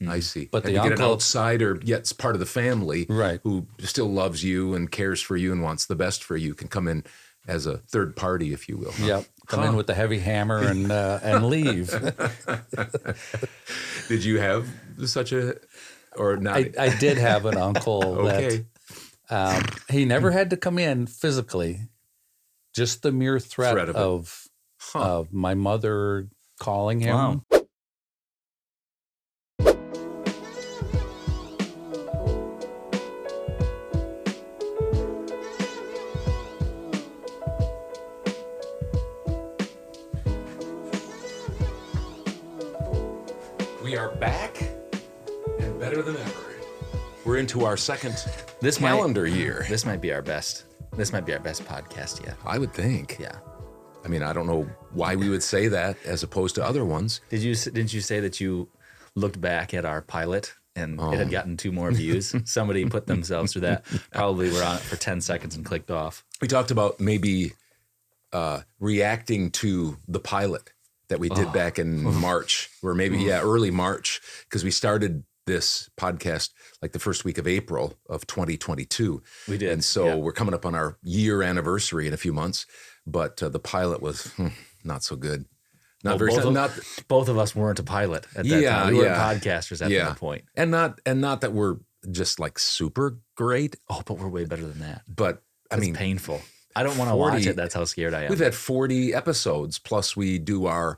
I see. But and the you get an uncle- outsider, yet it's part of the family, Right. who still loves you and cares for you and wants the best for you, can come in as a third party, if you will. Huh? Yep. Come in with the heavy hammer and leave. Did you have such a, or not? I did have an uncle Okay. that he never had to come in physically. Just the mere threat Threat of it. of my mother calling him. Wow. We are back and better than ever. We're into our second This might- calendar year. This might be our best. This might be our best podcast yet. I would think. Yeah. I mean, I don't know why we would say that as opposed to other ones. Didn't you say that you looked back at our pilot and it had gotten 2 more views? Somebody put themselves through that. Probably were on it for 10 seconds and clicked off. We talked about maybe reacting to the pilot that we did back in March, or maybe, early March, because we started this podcast like the first week of April of 2022. We did, And so yeah. we're coming up on our year anniversary in a few months, but the pilot was not so good. Not very, Both of us weren't a pilot at that Yeah, time. We were yeah. podcasters at Yeah. that point. and not that we're just like super great, Oh, but we're way better than that. but I It's mean, painful. I don't want to 40 watch it. That's how scared I am. we've had 40 episodes, plus we do our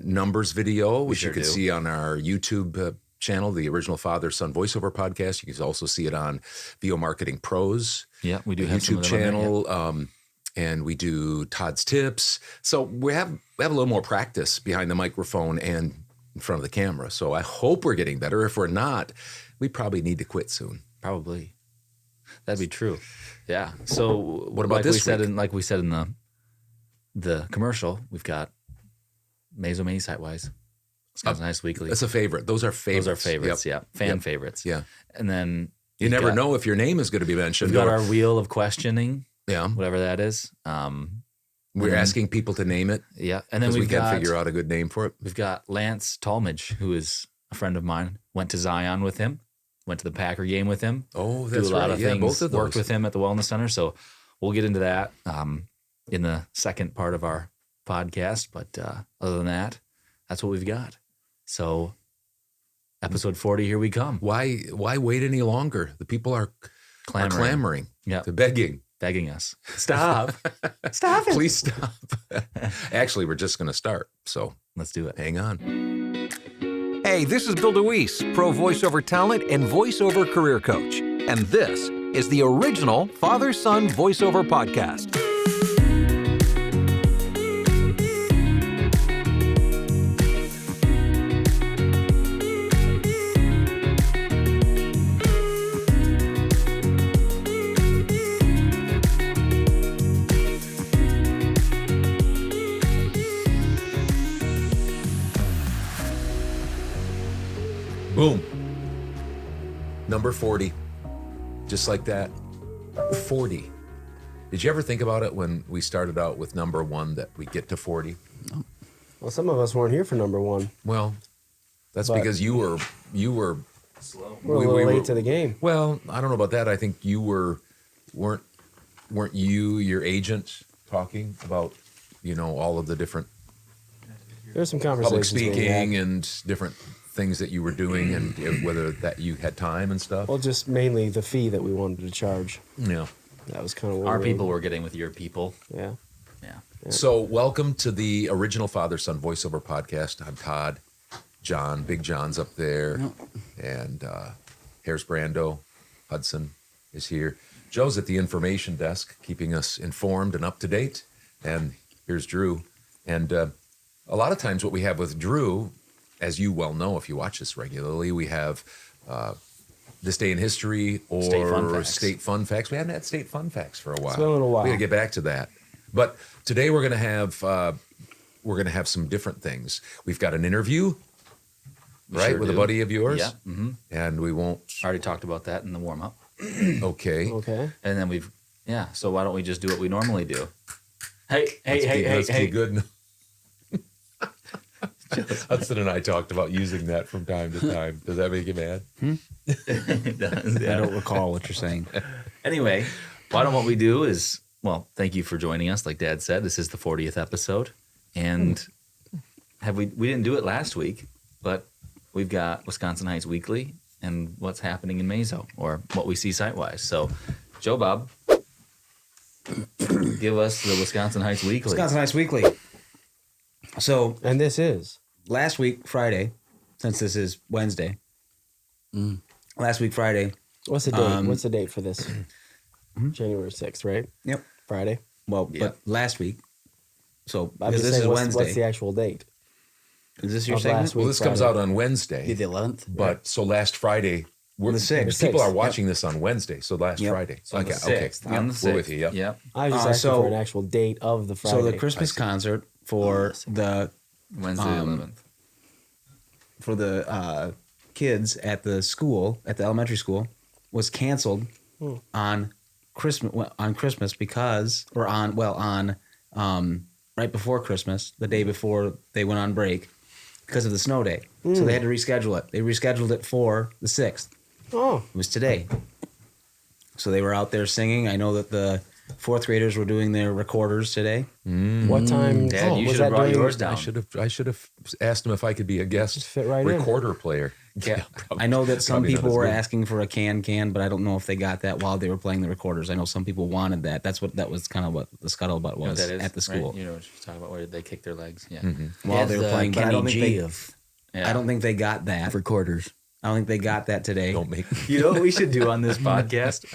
numbers video, which sure you can do. see on our YouTube channel, the Original Father Son Voiceover Podcast. You can also see it on VO Marketing Pros Yeah, we do have some YouTube of them on there, yeah. channel, and we do Todd's Tips. So we have a little more practice behind the microphone and in front of the camera. So I hope we're getting better. If we're not, we probably need to quit soon. Probably. That'd be true. Yeah. So What about like this we said week? like we said in the commercial, we've got Mazo Mini Sitewise. Wisconsin Nice Weekly. That's a favorite. Those are favorites. Those are favorites, Yep. yeah. Fan Yep. favorites. Yeah. And then You we've never got- know if your name is going to be mentioned. We've got or- our wheel of questioning, yeah. whatever that is. We're asking people to name it Yeah. And then because we we've can't got figure out a good name for it. we've got Lance Tallmadge, who is a friend of mine. Went to Zion with him, went to the Packer game with him. Oh, Do that's a lot right. of Yeah, things. both of those. Worked with him at the Wellness Center. So we'll get into that in the second part of our podcast. But other than that, that's what we've got. So episode 40, here we come. Why wait any longer? The people are clamoring. Yeah. They're begging. Begging us. Stop. Stop it. Please stop. Actually, we're just going to start. So Let's do it. hang on. Hey, this is Bill DeWeese, pro voiceover talent and voiceover career coach. And this is the original Father-Son Voiceover Podcast. Boom. Number 40. Just like that. 40. Did you ever think about it when we started out with number 1 that we get to 40? Well, some of us weren't here for number 1. Well, that's But- because you were Slow. We're a We- little we late were- to the game. well, I don't know about that. I think you weren't you your agent talking about, all of the different There's some public conversations being speaking had. and different things that you were doing and whether that you had time and stuff. Well, just mainly the fee that we wanted to charge. Yeah. That was kind of what Our we people were getting with your people. Yeah. Yeah. So welcome to the original Father-Son Voiceover Podcast. I'm Todd. John, Big John's up there. And Harris Brando, Hudson is here. Joe's at the information desk, keeping us informed and up to date. And here's Drew. And a lot of times what we have with Drew, as you well know if you watch this regularly, we have This Day in History or State Fun Facts. We haven't had State Fun Facts for a while. It's been a little while. We got to get back to that. But today we're going to have some different things. We've got an interview, right, sure with a do. buddy of yours. Yeah. Mm-hmm. And we won't. Already talked about that in the warm up. Okay. Okay. And then so why don't we just do what we normally do? Hey. Let's be good. Hudson and I talked about using that from time to time. Does that make you mad? It does, I don't recall what you're saying. Anyway, why don't what we do is, well, thank you for joining us. Like Dad said, this is the 40th episode. And we didn't do it last week, but we've got Wisconsin Heights Weekly and what's happening in Mazo, or what we see site-wise. So, Joe Bob, give us the Wisconsin Heights Weekly. Wisconsin Heights Weekly. So And this is. last week, Friday, since this is Wednesday, last week, Friday, What's the date? What's the date for this? January 6th, right? yep. Friday. Well, Yeah. but last week. So I'm because just this saying, is what's Wednesday. the actual date? Is this your of segment? last Well, week, this comes Friday? out on Wednesday. The 11th. But so last Friday, The 6th. people are Yep. watching this on Wednesday. So last Yep. Friday. So on okay, the 6th. okay. On the 6th. We're with you. Yep. Yep. I was just asking so- for an actual date of the Friday. So the Christmas concert for the Wednesday the 11th. kids at the school, at the elementary school, was canceled on Christmas because, or on right before Christmas, the day before they went on break, because of the snow day. So they had to reschedule it. They rescheduled it for the 6th. Oh, It was today. So they were out there singing. I know that the 4th graders were doing their recorders today. what time? Dad, you was should have that brought during- yours down. I should have asked him if I could be a guest fit right in. recorder player. Yeah. probably- I know that some probably not people as were good. asking for a can, but I don't know if they got that while they were playing the recorders. I know some people wanted that. That was kind of what the scuttlebutt You know what was that is, at the school right? You know what you're talking about, where they kick their legs. Yeah. while they were playing. But I don't think G they. of Yeah. I don't think they got that. recorders. I don't think they got that today. Don't make You know what we should do on this podcast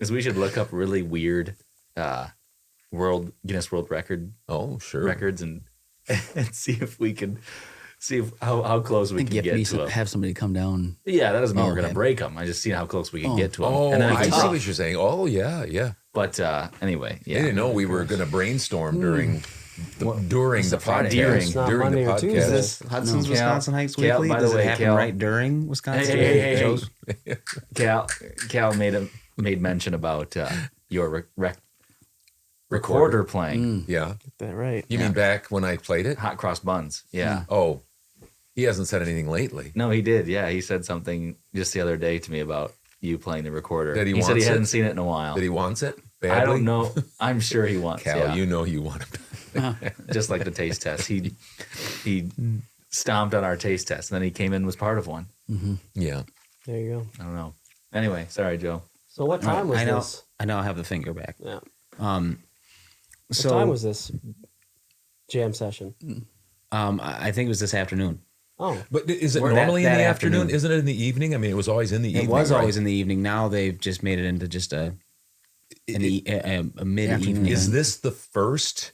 is we should look up really weird Guinness World Oh, sure. records and see if we can how close I we think can you have to get to them. have somebody come down. Yeah, that doesn't mean Oh, we're gonna okay. break them. I just see how close we can Oh. get to them. Oh, and then we I can see talk. what you're saying. Oh, yeah, yeah. But anyway, They yeah. didn't know we were going to brainstorm during the podcast. During. It's not During Monday the or podcast. Tuesday. Is this Hudson's Cal- Wisconsin Heights Cal, Weekly? by the Does way, it happen Cal- right during Wisconsin? Hey. Joe's? Cal made mention about your recorder playing Yeah. Get that right. You mean back when I played it? hot cross buns. Yeah. Oh, he hasn't said anything lately. No, he did. Yeah, he said something just the other day to me about you playing the recorder. That he said he wants it? hadn't seen it in a while. That he wants it badly? I don't know. I'm sure he wants. Cal, yeah. you know you want it. Just like the taste test. He stomped on our taste test, and then he came in and was part of one. Yeah. There you go. I don't know. Anyway, sorry, Joe. So what time was I know. this? I know. I have the finger back. Yeah. What So time was this jam session? I think it was this afternoon. Oh, But is it Or that- normally in that the afternoon? afternoon. Isn't it in the evening? I mean, it was always in the evening. It was right? always in the evening. Now they've just made it into just a mid evening. Is this the first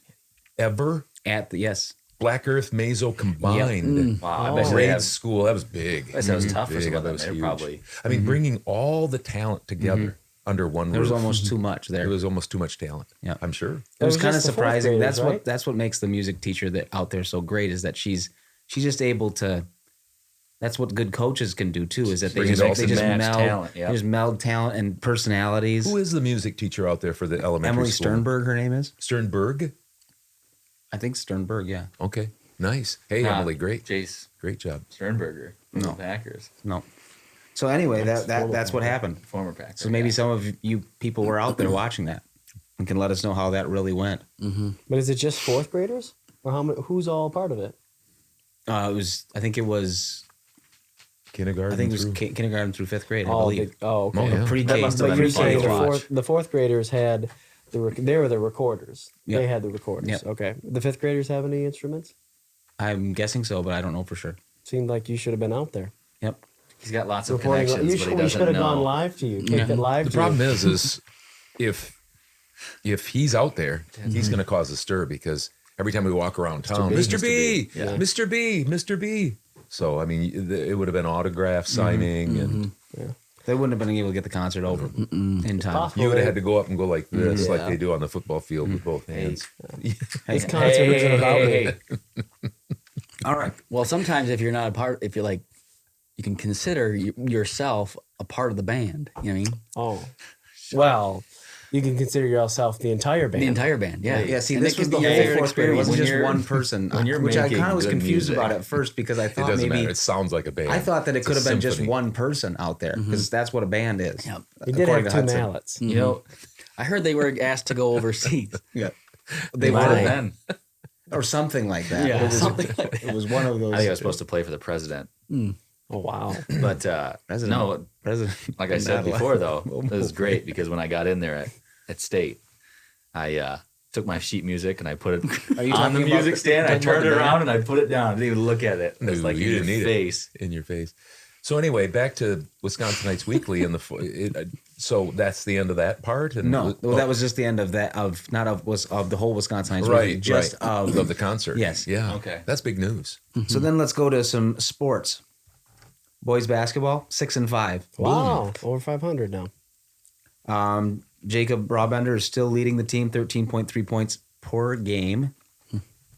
ever At the yes? Black Earth Mazo combined Wow, I Oh. bet they grade have. school? That was big. I said it was tough for Big. some of That them. was They're huge. probably. I mean, bringing all the talent together under one There was roof. almost too much there. It was almost too much talent. Yeah. I'm sure. It was was kind of just the fourth surprising. graders, That's right? what makes the music teacher that out there so great is that she's just able to. That's what good coaches can do too. Is that they Bring it just all they to just match meld talent, yeah. they just meld talent and personalities. Who is the music teacher out there for the elementary Emily school? Sternberg? Her name is. Sternberg? I think Sternberg. Yeah. Okay. Nice. Hey, Emily, great. Jace Great job. Sternberger. No. Packers. No. So anyway, that's what happened. Former Packer. So maybe yeah. some of you people were out there watching that and can let us know how that really went. but is it just fourth graders, or how many? Who's all part of it? It was. I think it was. Kindergarten. I think it was through- kindergarten through 5th grade. I Oh, believe. okay. Oh, yeah. Pre-K. That must have But been you're fun saying to watch. the fourth graders had they were the recorders. Yep. They had the recorders. Yep. Okay. The fifth graders have any instruments? I'm guessing so, but I don't know for sure. Seemed like you should have been out there. Yep. He's got lots of Reporting. connections, You but he should doesn't have know. gone live to you. Taped it live The to problem you. is if he's out there, he's going to cause a stir because every time we walk around town, Mr. B, Yeah. Mr. B, Mr. B. So I mean, it would have been autograph signing, and They wouldn't have been able to get the concert over in time. Possible. you would have had to go up and go like this, like Yeah. they do on the football field with both hands. This concert isn't about me. All right. Well, sometimes if you're not a part, if you're like, you can consider yourself a part of the band. You know what I mean? Oh, well, You can consider yourself the entire band. The entire band, yeah. Yeah, see, And this it was could the be whole your fourth grade. It experience. wasn't When just you're- one person, when you're which I making kind of was good confused music, about at first because I It thought doesn't maybe matter. It sounds like a band. I thought that it It's could a have been just symphony. one person out there because that's what a band is. Yep. He did according have to two Hudson. mallets. You know, I heard they were asked to go overseas. Yeah, they might Why? have been. or something like that. Yeah, It was, something like that. it was one of those. I think I was supposed to play for the president, Oh wow. but President. no, President. like I said Not allowed. before, though, Well, it was great because when I got in there at state, I took my sheet music and I put it Are you on the talking about music stand. I talking about turned the it band? around and I put it down. I didn't even look at it. It was No, like you in your didn't need it. face. In your face. So anyway, back to Wisconsinites Weekly and so that's the end of that part. And No, well, that was just the end of that. Of not of was of the whole Wisconsin High right, just right. of. the concert. Yes. Yeah. Okay. That's big news. So then let's go to some sports. Boys basketball, 6-5. Wow. Over 500 now. Jacob Brabender is still leading the team, 13.3 points per game.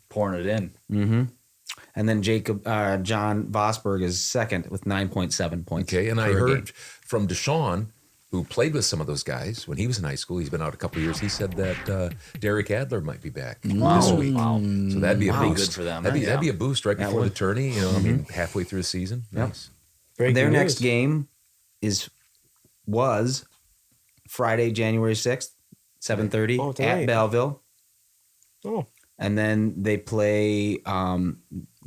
Pouring it in. And then John Vosberg is second with 9.7 points. Okay. And I per heard game. from Deshaun, who played with some of those guys when he was in high school. He's been out a couple of years. He said that Derek Adler might be back this week. Wow. So that'd be a Wow. boost Good for them. That'd Yeah. be a boost right That before the would. tourney. You know, I mean, halfway through the season. Yep. Nice. Breaking Their news. next game was Friday, January 6th, 7:30 Oh, at tonight. Belleville. Oh. And then they play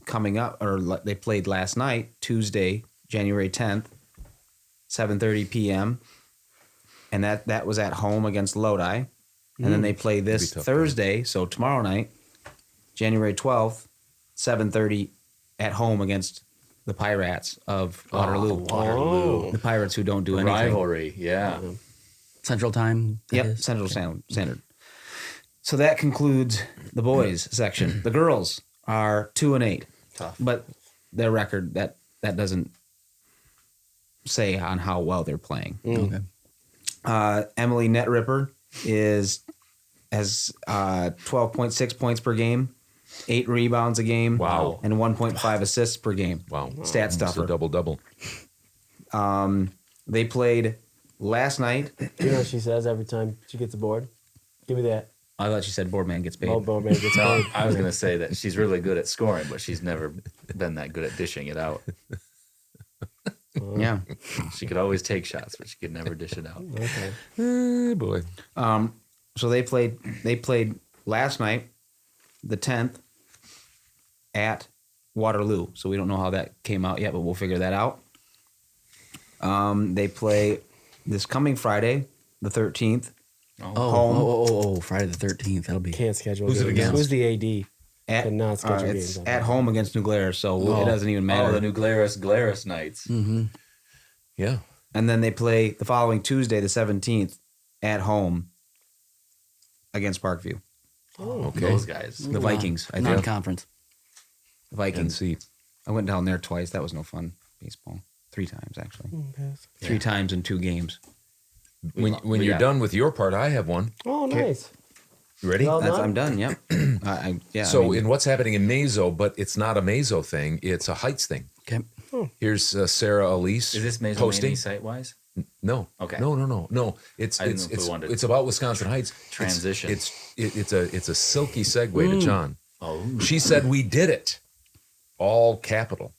coming up, or they played last night, Tuesday, January 10th, 7:30 p.m. And that was at home against Lodi. And then they play this That'd be tough, Thursday, so tomorrow night, January 12th, 7:30 at home against the Pirates of Waterloo. Oh. The Pirates who don't do anything. Rivalry. Yeah. Central Time. that Yep, is. Central Standard. So that concludes the boys section. The girls are 2-8. Tough. But their record that doesn't say on how well they're playing. Okay. Emily Netripper has 12.6 points per game, 8 rebounds a game, Wow. and 1.5 assists per game. Wow. Stat It's a stuffer. double. They played last night. You know what she says every time she gets a board? Give me that. I thought you said Boardman gets paid. Oh, board man gets No, paid. I was going to say that she's really good at scoring, but she's never been that good at dishing it out. Yeah. She could always take shots, but she could never dish it out. Okay. Boy. So they played last night, the 10th, at Waterloo. So we don't know how that came out yet, but we'll figure that out. They play this coming Friday, the 13th, Oh, Friday the 13th. That'll be. Can't schedule Who's it games. against? Who's the AD? at Cannot schedule it's games. at home against New Glarus, so it doesn't even matter. Oh, the new Glarus Knights. Yeah. And then they play the following Tuesday, the 17th, at home against Parkview. Okay. Those guys. The Vikings, I think. Non-conference. The Vikings. NC. I went down there twice. That was no fun. Baseball. 3 times, actually. Okay. 3 times in 2 games. When we you're got- done with your part, I have one. Oh, nice. You ready? Well done. I'm done, yep. Yeah. So, I mean, in what's happening in Mazo, but it's not a Mazo thing; it's a Heights thing. Okay. Here's Sarah Elise Is this Mazo posting. site wise? No. Okay. No. It's I didn't it's know if we it's, wanted it's about Wisconsin Heights. transition. It's a silky segue to John. Oh, She said, "We did it." All capital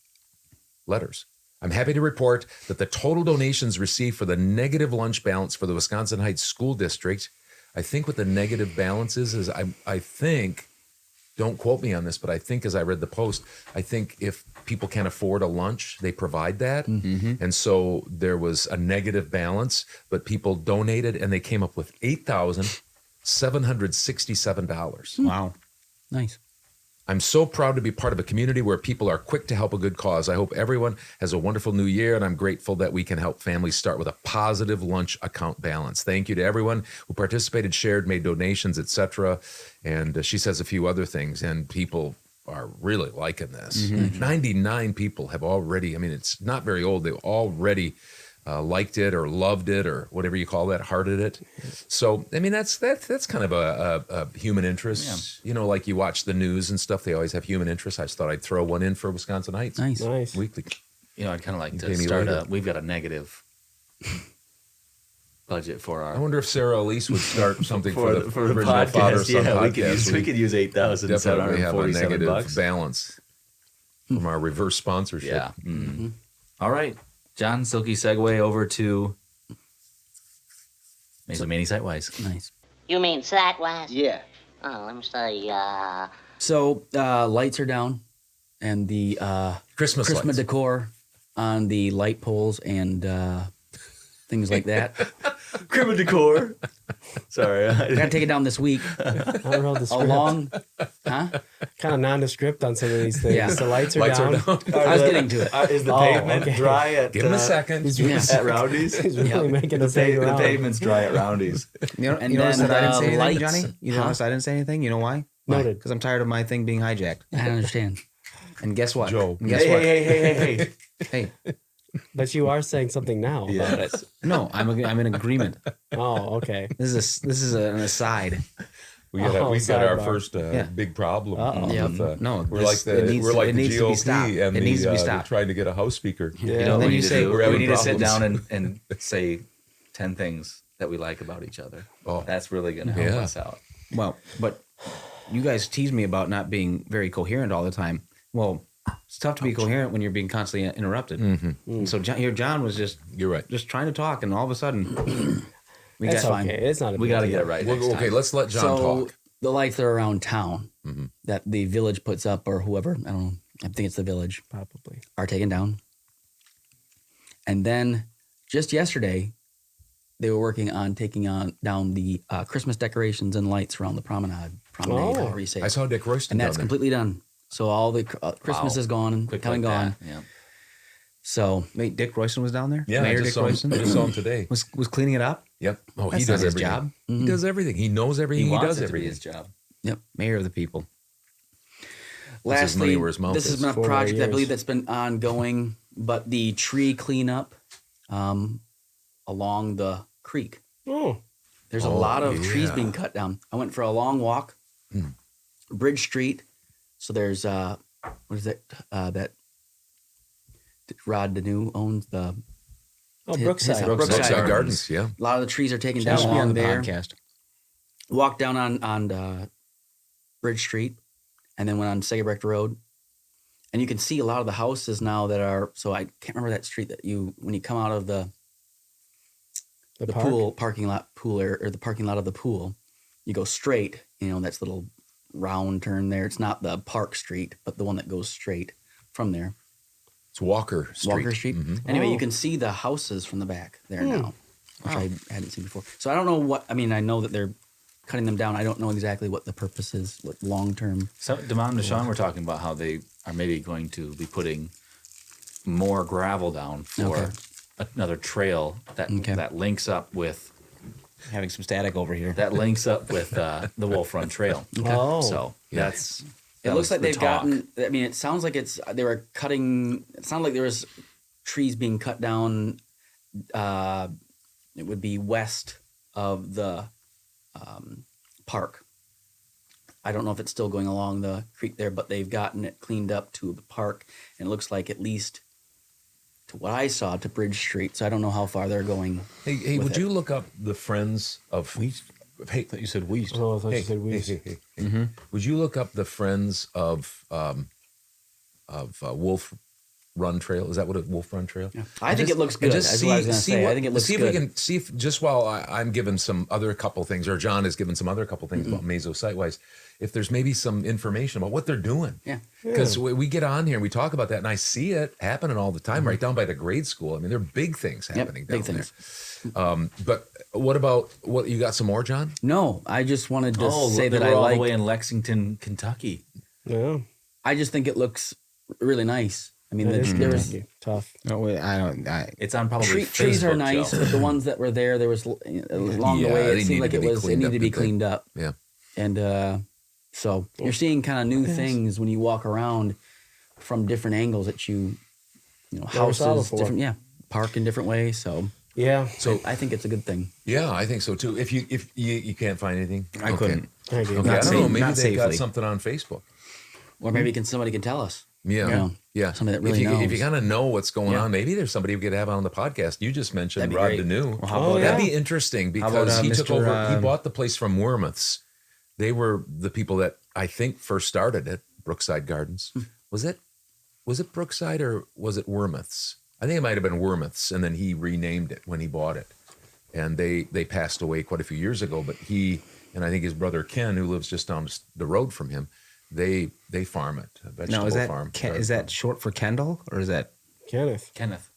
letters. I'm happy to report that the total donations received for the negative lunch balance for the Wisconsin Heights School District, I think what the negative balance is I think, don't quote me on this, but I think as I read the post, I think if people can't afford a lunch, they provide that. And so there was a negative balance, but people donated and they came up with $8,767. wow. Nice. I'm so proud to be part of a community where people are quick to help a good cause. I hope everyone has a wonderful new year, and I'm grateful that we can help families start with a positive lunch account balance. Thank you to everyone who participated, shared, made donations, etc. And she says a few other things, and people are really liking this. 99 people have already, I mean, it's not very old. They've already liked it or loved it or whatever you call that, hearted it. So, I mean, that's kind of a human interest. You know, like you watch the news and stuff, they always have human interest. I just thought I'd throw one in for Wisconsin Heights. Nice. Nice. Weekly. you know, I'd kind of like You to pay me start later. we've got a negative budget for I our wonder if Sarah Elise would start something for the for the original father-son podcast. Yeah, podcast. we could use definitely have a $8,747 negative bucks. balance from our reverse sponsorship. Yeah. All right, John. Silky segue over to Mazo Mani Sitewise. Nice. You mean Satwise? Yeah. Oh, let me say, So lights are down, and the Christmas lights. decor on the light poles and things like that. Crema decor. Sorry. I gotta take it down this week. I don't know the script. Along, huh? Kind of nondescript on some of these things. Yeah. The lights are Lights down. are down. I was getting to it. Is the Oh, pavement okay. dry at? Give him a second. He's really, Yeah. At Roundy's. he's really making us hang The around. pavement's dry at Roundy's. You know, And you notice then that I didn't the say anything, lights. Johnny? You Huh? notice I didn't say anything? You know why? Noted. Because I'm tired of my thing being hijacked. I don't understand. And guess what? Joe. And guess what? Hey. Hey, But you are saying something now about it. no, I'm in agreement. Oh, okay. This is an aside. We got Oh, our sidebar. first big problem. Uh-oh. Yeah. with, No, we're this- like the it needs- we're like it the needs to be GOP stopped. and It needs to be they're stopped. trying to get a House Speaker. You know Then what we you need to say- do? we're having We need to sit problems. down and say 10 things that we like about each other. Oh. That's really going to help Yeah. us out. Well, but you guys tease me about not being very coherent all the time. Well, it's tough to be coherent when you're being constantly interrupted. Mm-hmm. So John was just You're right. trying to talk, and all of a sudden, we It's got okay. It's not a We big got to deal. get it right Well, next okay, time. let's let John So talk. the lights that are around town that the village puts up, or whoever, I don't know, I think it's the village, Probably. are taken down. And then just yesterday, they were working on taking down the Christmas decorations and lights around the promenade, Oh. however you say I it. saw Dick Royston And down that's there. completely done. So all the Christmas Wow. is gone, Quick come and like gone. that. Yeah. So wait. Dick Royston was down there. Yeah, Mayor I Dick just saw him today. was cleaning it up. Yep. Oh, he That's does not his everything. job. He does everything. He knows everything. He He, wants does it to be everything. his job. Mayor of the people. Puts his money lastly, where his mouth this is. has been a 4 more project I years. believe that's been ongoing, but the tree cleanup along the creek. Oh, There's a Oh, lot of trees yeah. being cut down. I went for a long walk, Bridge Street. So there's what is it? That Rod Deneau owns the. Brookside. Brookside Brookside Gardens. Yeah. A lot of the trees are taken That down should be on along the there. podcast. Walked down on Bridge Street, and then went on Segebrecht Road, and you can see a lot of the houses now that are. So I can't remember that street that when you come out of the park? pool parking lot or the parking lot of the pool, you go straight. You know, that's little round turn there. It's not the Park Street, but the one that goes straight from there. It's Walker Street. Walker Street. Mhm. Anyway, Oh. you can see the houses from the back there now, which I hadn't seen before. So I don't know what. I mean, I know that they're cutting them down. I don't know exactly what the purpose is, what long term. So Damon and Deshaun were talking about how they are maybe going to be putting more gravel down for Okay. another trail that Okay. that links up with Having some static over here. the Wolf Run Trail. Oh. So that's It that looks was like the they've talk. gotten. I mean, it sounds like they were cutting. It sounded like there was trees being cut down. It would be west of the park. I don't know if it's still going along the creek there, but they've gotten it cleaned up to the park, and it looks like at least to what I saw to Bridge Street. So I don't know how far they're going. Hey, with would it. you look up the Friends of Hey, I thought you said Weast. Oh, I thought you said Weast. Hey. Would you look up the Friends of Wolf Run Trail? Is that what a Wolf Run Trail? I think it looks And good. just That's what I was going to say. I think it looks see good. if we can see if just while I'm giving some other couple things, or John is giving some other couple things about Mazo Sitewise, if there's maybe some information about what they're doing. Yeah. Because we get on here and we talk about that, and I see it happening all the time, right down by the grade school. I mean, there are big things happening down big there. things. But what about what you got? Some more, John? No, I just wanted to say they that were I all like. the way in Lexington, Kentucky. Yeah. I just think it looks really nice. I mean, That is there good. was Tough. No, wait, I don't. It's on probably trees are Facebook, nice, Joe. but the ones that were there was along the Yeah, way. they It seemed needed like to it be was it cleaned needed up, to be didn't they? cleaned up. Yeah. And so you're seeing kind of new things when you walk around from different angles that you saw houses, before. different park in different ways. So Yeah. So I think it's a good thing. yeah, I think so too. If you can't find anything, I couldn't. Thank you. Okay, I Not don't know. safe- Maybe not they've got safely. something on Facebook. Or maybe somebody can tell us. Yeah. Yeah. Somebody that really if you knows. kind of know what's going Yeah. on, maybe there's somebody we could have on the podcast. You just mentioned That'd be Rod great. Denew. Well, how about That'd be interesting How because about, he took Mr., over. He bought the place from Wormuths. They were the people that I think first started it, Brookside Gardens. Was it Brookside or was it Wormuths? I think it might have been Wormuths, and then he renamed it when he bought it. And they passed away quite a few years ago. But he and I think his brother Ken, who lives just down the road from him, they farm it. A vegetable Now, is that farm. is that short for Kendall or is that Kenneth. Kenneth.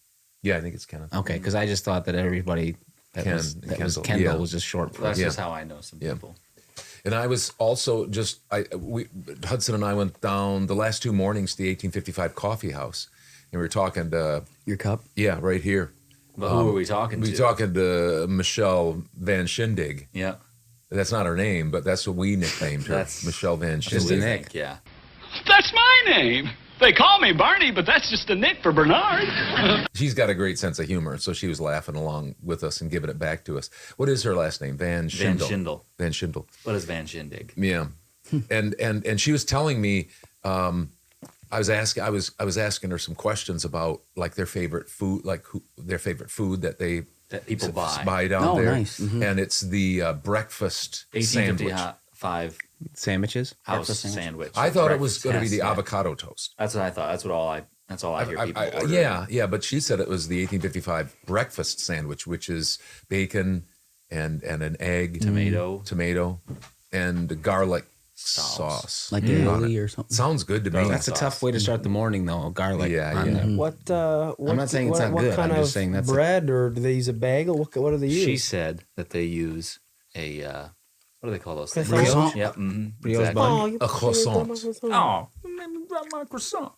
Yeah, I think it's Kenneth. okay? Because I just thought that everybody that Ken- was Kendall, Kendall yeah. was just short for. That's Yeah. just how I know some Yeah. people. And I was also Hudson and I went down the last 2 mornings to the 1855 Coffee House, and we were talking to Your cup. right here. But who are we talking We to? were talking to Michelle Van Shindig. Yeah. That's not her name, but that's what we nicknamed her. That's Michelle Van Just Shindig. a Nick. Yeah. That's my name. They call me Barney, but that's just a nick for Bernard. She's got a great sense of humor, so she was laughing along with us and giving it back to us. What is her last name? Van Van Schindel. Schindel. Van Schindel. What is Van Shindig? Yeah, and she was telling me, I was asking her some questions about like their favorite food, their favorite food that they That people buy. down Oh, there, nice. Mhm. and it's the breakfast sandwich. 1855 Sandwiches. house Breakfast sandwich. I thought it was Breakfast, going to be yes, the yeah. avocado toast. That's what I thought. That's all I hear people order. Yeah, but she said it was the 1855 breakfast sandwich, which is bacon and an egg, tomato, and garlic sauce. Like on aioli it. or something. Sounds good to me. Garlic That's a tough way to start the morning, though. Garlic. Yeah, on yeah. there. What? I'm not saying it's not what good. kind I'm of just saying that's bread, or do they use a bagel? What do they use? She said that they use a what do they call those things? Croissant? Yep. Mm-hmm. Brioche Exactly. bun? you A croissant. Oh, maybe grab my croissant.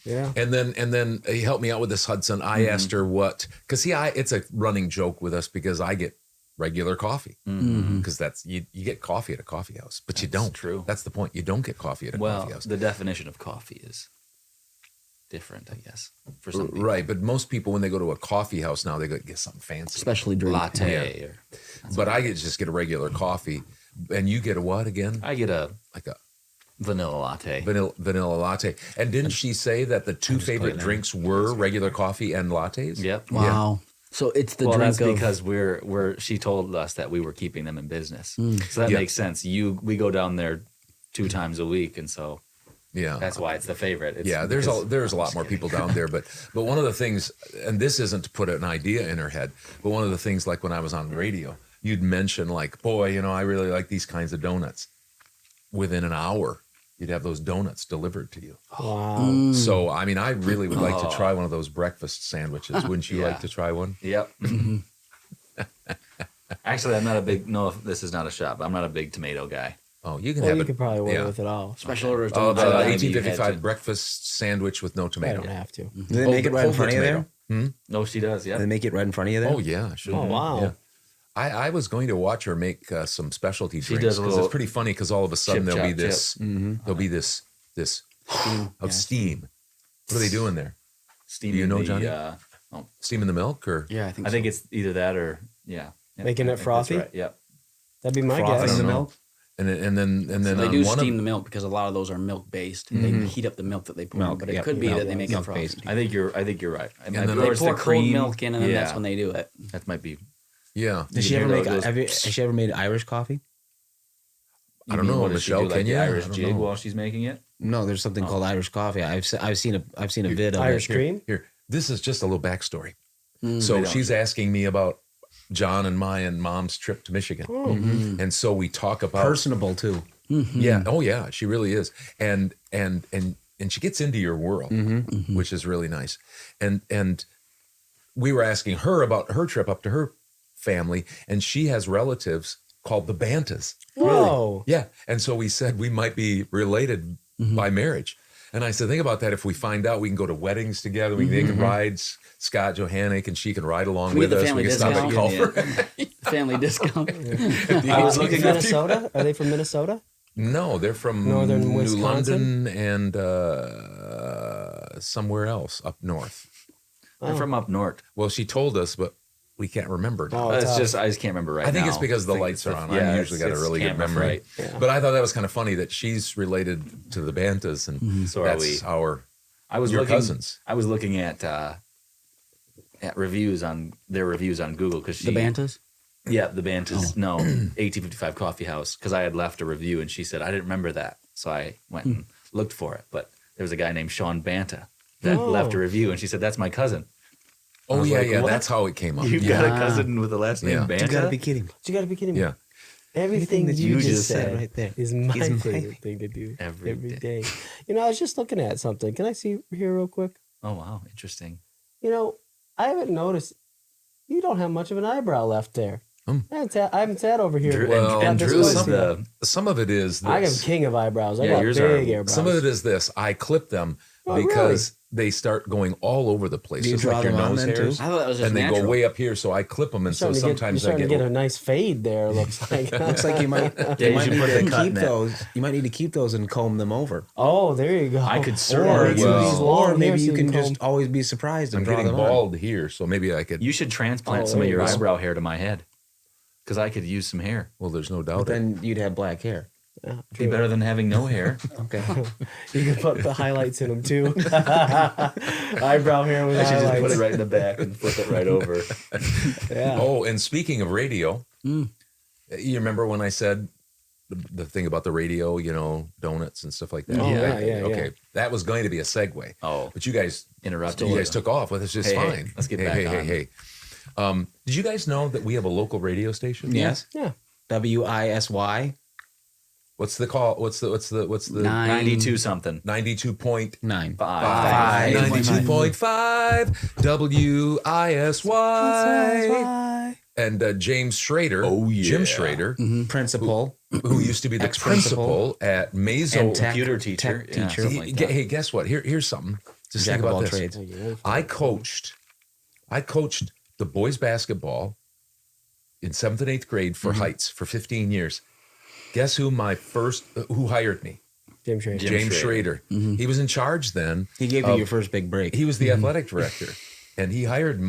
Yeah. And then he helped me out with this, Hudson. I asked her what, because it's a running joke with us because I get regular coffee because that's you get coffee at a coffee house, but you That's don't. true. That's the point. You don't get coffee at a Well, coffee house. the definition of coffee is different, I guess, for some people. Right, but most people when they go to a coffee house now they go get something fancy. Especially drink. Latte. Or, But I just get a regular coffee, and you get a what again? I get a Like a vanilla latte. vanilla latte. And didn't she say that the two favorite drinks were regular coffee and lattes? Yep. Wow. So it's the Well, drink that's of because she told us that we were keeping them in business. So that Yeah. makes sense. We go down there 2 times a week, and so Yeah. that's why it's the favorite. It's Yeah, there's a lot more people down there, but one of the things, and this isn't to put an idea in her head, but one of the things, like when I was on the radio, you'd mention like, boy, I really like these kinds of donuts. Within an hour, you'd have those donuts delivered to you. Wow. So, I mean, I really would like to try one of those breakfast sandwiches. Wouldn't you Yeah. like to try one? Yep. Actually, I'm not a big. No, this is not a shop. I'm not a big tomato guy. Oh, you can Well, have you it. could probably order yeah. with it all. special orders. Oh, Don't the have to. 1855 breakfast sandwich with no I tomato. don't have to. Do they make it right in Hold the front of you tomato. there? No, she does. Do Yeah. they make it right in front of you there? Oh, yeah, sure. Oh, wow. Yeah. I was going to watch her make some specialty She drinks does a because little it's pretty funny because all of a sudden chip, there'll be chop, this there'll be this of steam. What are they doing there? Steaming Do you know, the, Johnny? oh, Steaming the milk or Yeah, I think. I think it's either that or yeah. Yep, Making I it think that's frothy? Right. Yep. That'd be my Frothing guess. the know. milk? and then So they on do one steam of, the milk because a lot of those are milk based. They heat up the milk that they pour, in, Milk, but it yep, could be milk, that they make it frothy. milk-based. I think you're right. And then They pour cold milk in, and then that's when they do it. That might be. yeah. Does she You ever hear make? those- Has she ever made Irish coffee? I don't know, What does she Michelle, do, like can the you? I Irish don't jig know. while she's making it? No, there's something called Irish coffee. I've seen a vid of Irish it. cream. Here, this is just a little backstory. we So don't. she's asking me about John and my and Mom's trip to Michigan, and so we talk about Personable too. Yeah. Oh, yeah. She really is, and she gets into your world, which is really nice. And we were asking her about her trip up to her family, and she has relatives called the Bantas. Whoa. Yeah. And so we said we might be related by marriage. And I said, think about that. If we find out, we can go to weddings together. They can ride Scott Johannick, and she can ride along We with get the us. family We can stop at discount. Culver. Family discount. I was looking at Minnesota. Are they from Minnesota? No, they're from Northern New Wisconsin? London and somewhere else up north. They're from up north. Well, she told us, but we can't remember now. Oh, It's tough. just I just can't remember right now. I think it's because the think lights are on. yeah, I usually got a it's really good camera memory. fright. But I thought that was kind of funny that she's related to the Bantas, and So are that's we. our I was your looking, cousins. I was looking at reviews on their reviews on Google because The Bantas? Yeah, the Bantas. No, 1855 Coffee House, because I had left a review and she said I didn't remember that, so I went and looked for it. But there was a guy named Sean Banta that left a review, and she said that's my cousin. Oh was yeah, like, yeah. what? That's how it came up. You yeah. got a cousin with the last name Yeah. Banta? You gotta be kidding me. You got to be kidding me. Yeah. Everything that you you just just said said right there is my is my favorite thing to do Every every day. day. You know, I was just looking at something. Can I see here real quick? Oh wow, interesting. You know, I haven't noticed. You don't have much of an eyebrow left there. I haven't sat over here. Drew, Well, and Got Drew this is going. the Some of it is I am this. king of eyebrows. I Yeah, got yours are- big eyebrows. Some of it is this. I clip them Oh, because they start going all over the place, Do you just draw like your them on nose then, too? hairs, I thought that was just and they natural. go way up here. So I clip them, and so sometimes I you're starting get. to get a nice fade there. It looks like. Looks like you might, you might should need put the to cut keep in it. those. You might need to keep those and comb them over. Oh, there you go. I could Or certainly use well- these, long or maybe hair you so can comb. just always be surprised and I'm draw getting them on. bald here, so maybe I could. You should transplant Oh, some of there your you go. eyebrow hair to my head, because I could use some hair. Well, there's no But doubt. then you'd have black hair. Yeah, Be better than having no hair. Okay. You can put the highlights in them too. Eyebrow hair with I should just highlights. put it right in the back and flip it right over. Yeah. Oh, and speaking of radio, you remember when I said the thing about the radio, you know, donuts and stuff like that? Oh, yeah, yeah, Okay, yeah. that was going to be a segue. Oh, But you guys interrupted. You guys took off. Well, it's just Hey, hey, fine. let's get hey, back hey, on. Hey, hey. Did you guys know that we have a local radio station? Yes. Yeah. WISY What's the call? What's the 92 something. 92.5 9. 92.5 WISY. And James Schrader, Jim Schrader, Principal. who used to be the Ex-principal. principal at Mazo. And tech- Computer teacher. tech Yeah, teacher. something like that. Hey, guess what? Here's something. Just Jack think of about all this. trades. I coached the boys basketball in 7th and 8th grade for Heights for 15 years. Guess who who hired me? Jim Schrader. James Schrader. He was in charge then. He gave you your first big break. He was the athletic director, and he hired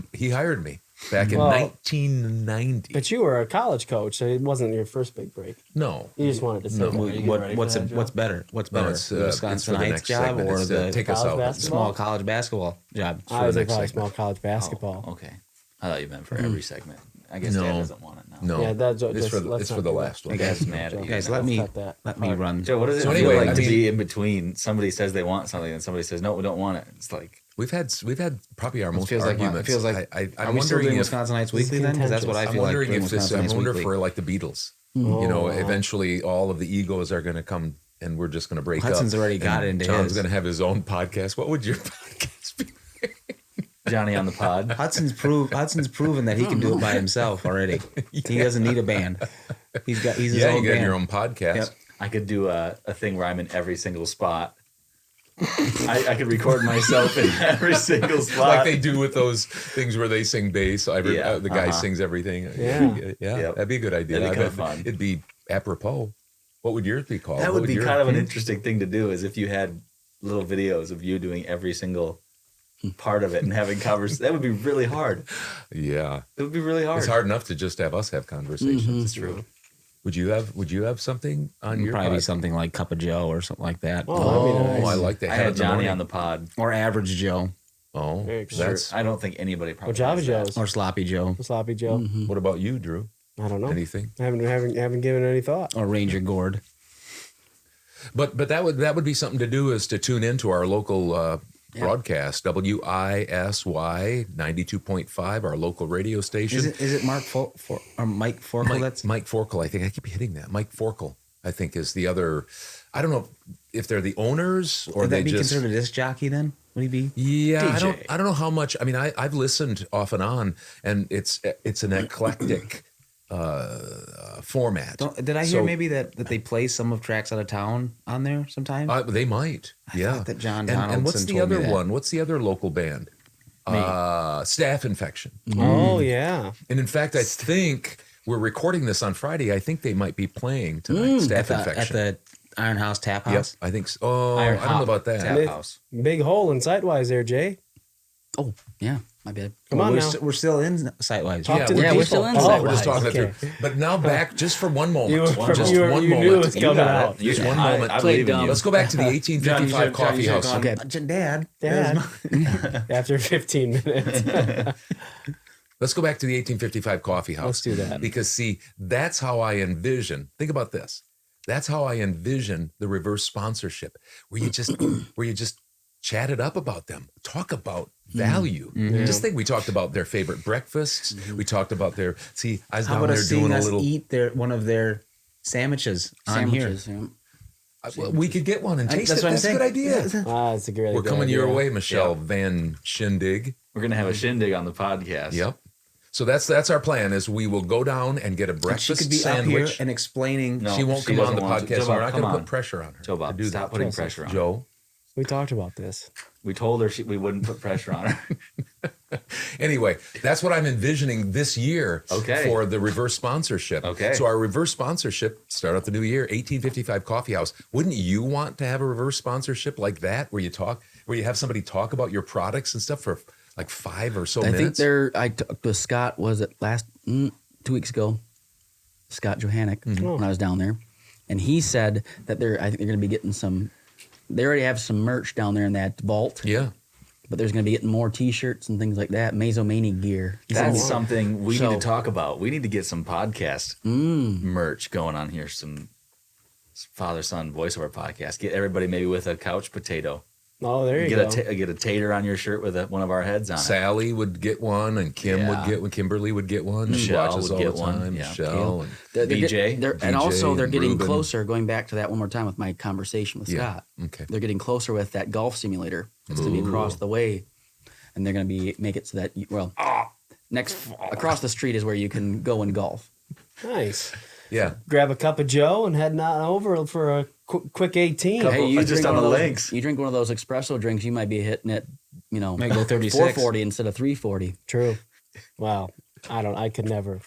me back in Well, 1990. But you were a college coach, so it wasn't your first big break. No, You just wanted to say No. that. Are you getting ready for What's that, Joe? what's better? What's No, better? it's, the it's Wisconsin for the Heights next job segment. or It's, the take us college out. basketball? small college basketball job? I was the in next college segment. small college basketball. Oh, okay. I thought you meant for every segment. I guess No. Dad doesn't want it now. No, Yeah, that it's for the, let's it's not for the do that. last one. You guys mad at you. Guys, Let's let me cut that part. run. Joe, what does it So feel anyway, like I to mean- be in between? Somebody says they want something and somebody says, no, we don't want it. It's like, We've had probably our most Feels like arguments. it feels like. I'm Are we still wondering doing if Wisconsin Heights This is Weekly then? Because that's what I I'm feel like. wondering doing if this. Wisconsin I Heights wonder if Weekly. we're like the Beatles. Oh, You know, wow. eventually all of the egos are going to come, and we're just going to break Hudson's up. already got and into John's his. going to have his own podcast. What would your podcast be? Johnny on the pod. Hudson's proven that he can do it by himself already. He doesn't need a band. He's his Yeah, own you got band. your own podcast. Yep. I could do a thing where I'm in every single spot. I could record myself in every single spot. Like they do with those things where they sing bass. Yeah, The guy sings everything. Yeah. Yeah, that'd be a good idea. That'd be I kinda bet fun. It'd be apropos. What would yours be called? That What would be your- kind of an interesting thing to do, is if you had little videos of you doing every single part of it and having conversations. That would be really hard. Yeah, It would be really hard. it's hard enough to just have us have conversations. It's true. Would you have something on your Probably pod? something like Cup of Joe or something like that. Oh, that'd be Oh, nice. I like that. I Head had of the Johnny morning. on the pod. Or Average Joe. Oh, Very cool. that's. I don't think anybody Or probably Java has that. Joe's. Or Sloppy Joe. Sloppy Joe. What about you, Drew? I don't know. Anything? I haven't given it any thought. Or Ranger Gord. But that would be something to do, is to tune into our local broadcast, WISY 92.5, our local radio station. Is it Mark or Mike Forkel? Mike Forkel, I think. I keep hitting that. Mike Forkel, I think, is the other. I don't know if they're the owners or Would they that be just. considered a disc jockey then? Would he be? Yeah, DJ. I don't know how much. I mean, I've listened off and on, and it's an eclectic format. Did I hear So, maybe that they play some of Tracks Out of Town on there sometime? They might. Yeah. thought that John And what's Donaldson the told me other that. one? What's the other local band? Staff Infection. Oh yeah. And in fact, I think we're recording this on Friday. I think they might be playing tonight. Staff at Infection. the Iron House Tap Yep, House. I think so. Oh, Iron I don't know Hop about that. Tap House. Big hole in Sidewise there, Jay. Oh, yeah. My bad. Come on now. We're still in Sitewise. Talk to the we're people. still in Oh, We're just talking okay. it through. But now back just for one moment. You were- just you were- one you moment. knew it was coming out. Just one I- moment. I Played believe in dumb. you. Let's go back to the 1855 coffee house. Okay. Dad. Dad. After 15 minutes. Let's go back to the 1855 coffee house. Let's do that. Because see, that's how I envision. Think about this. That's how I envision the reverse sponsorship, where you just chat it up about them, talk about value. Just think, we talked about their favorite breakfasts. We talked about their. See, I was How down about there us seeing doing a us little. eat one of their sandwiches on here? Sandwiches. Yeah. Well, we could get one and taste That's it. what I'm That's a saying. good idea. It's a great We're good coming idea. your way, Michelle Van Shindig. We're gonna have a shindig on the podcast. Yep. So that's our plan. Is we will go down and get a And she breakfast could be up sandwich. here and explaining. No, She won't she come on the doesn't want to. podcast. Joe So we're Bob, not come going to on. put pressure on her. Joe Bob, to do stop that. putting pressure on her. Joe. We talked about this. We told her we wouldn't put pressure on her. Anyway, that's what I'm envisioning this year Okay. for the reverse sponsorship. Okay. So our reverse sponsorship, start out the new year, 1855 Coffee House. Wouldn't you want to have a reverse sponsorship like that, where you have somebody talk about your products and stuff for like 5 or so I think minutes? I talked to Scott, was it 2 weeks ago? Scott Johannick, when I was down there. And he said that I think they're going to be getting they already have some merch down there in that vault. Yeah. But there's going to be getting more T-shirts and things like that. Mazo Mania gear. That's something we need So- to talk about. We need to get some podcast merch going on here. Some father-son voiceover podcast. Get everybody maybe with a couch potato. Oh, there you Get go. get a tater on your shirt with one of our heads on it. Sally would get one, and Kim would get one. Kimberly would get one. She Michelle watches would all get the one. time. Yeah. Michelle. And BJ. And also, they're and getting Ruben. closer. Going back to that one more time with my conversation with Scott. Okay. They're getting closer with that golf simulator. It's going to be across the way, and they're going to make it so that across the street is where you can go and golf. Nice. Yeah. Grab a cup of Joe and head on over for a quick 18. Couple- Hey, you just drink on one the of those, links. You drink one of those espresso drinks, you might be hitting it, Might go 36. 440 instead of 340. True. Wow. I could never.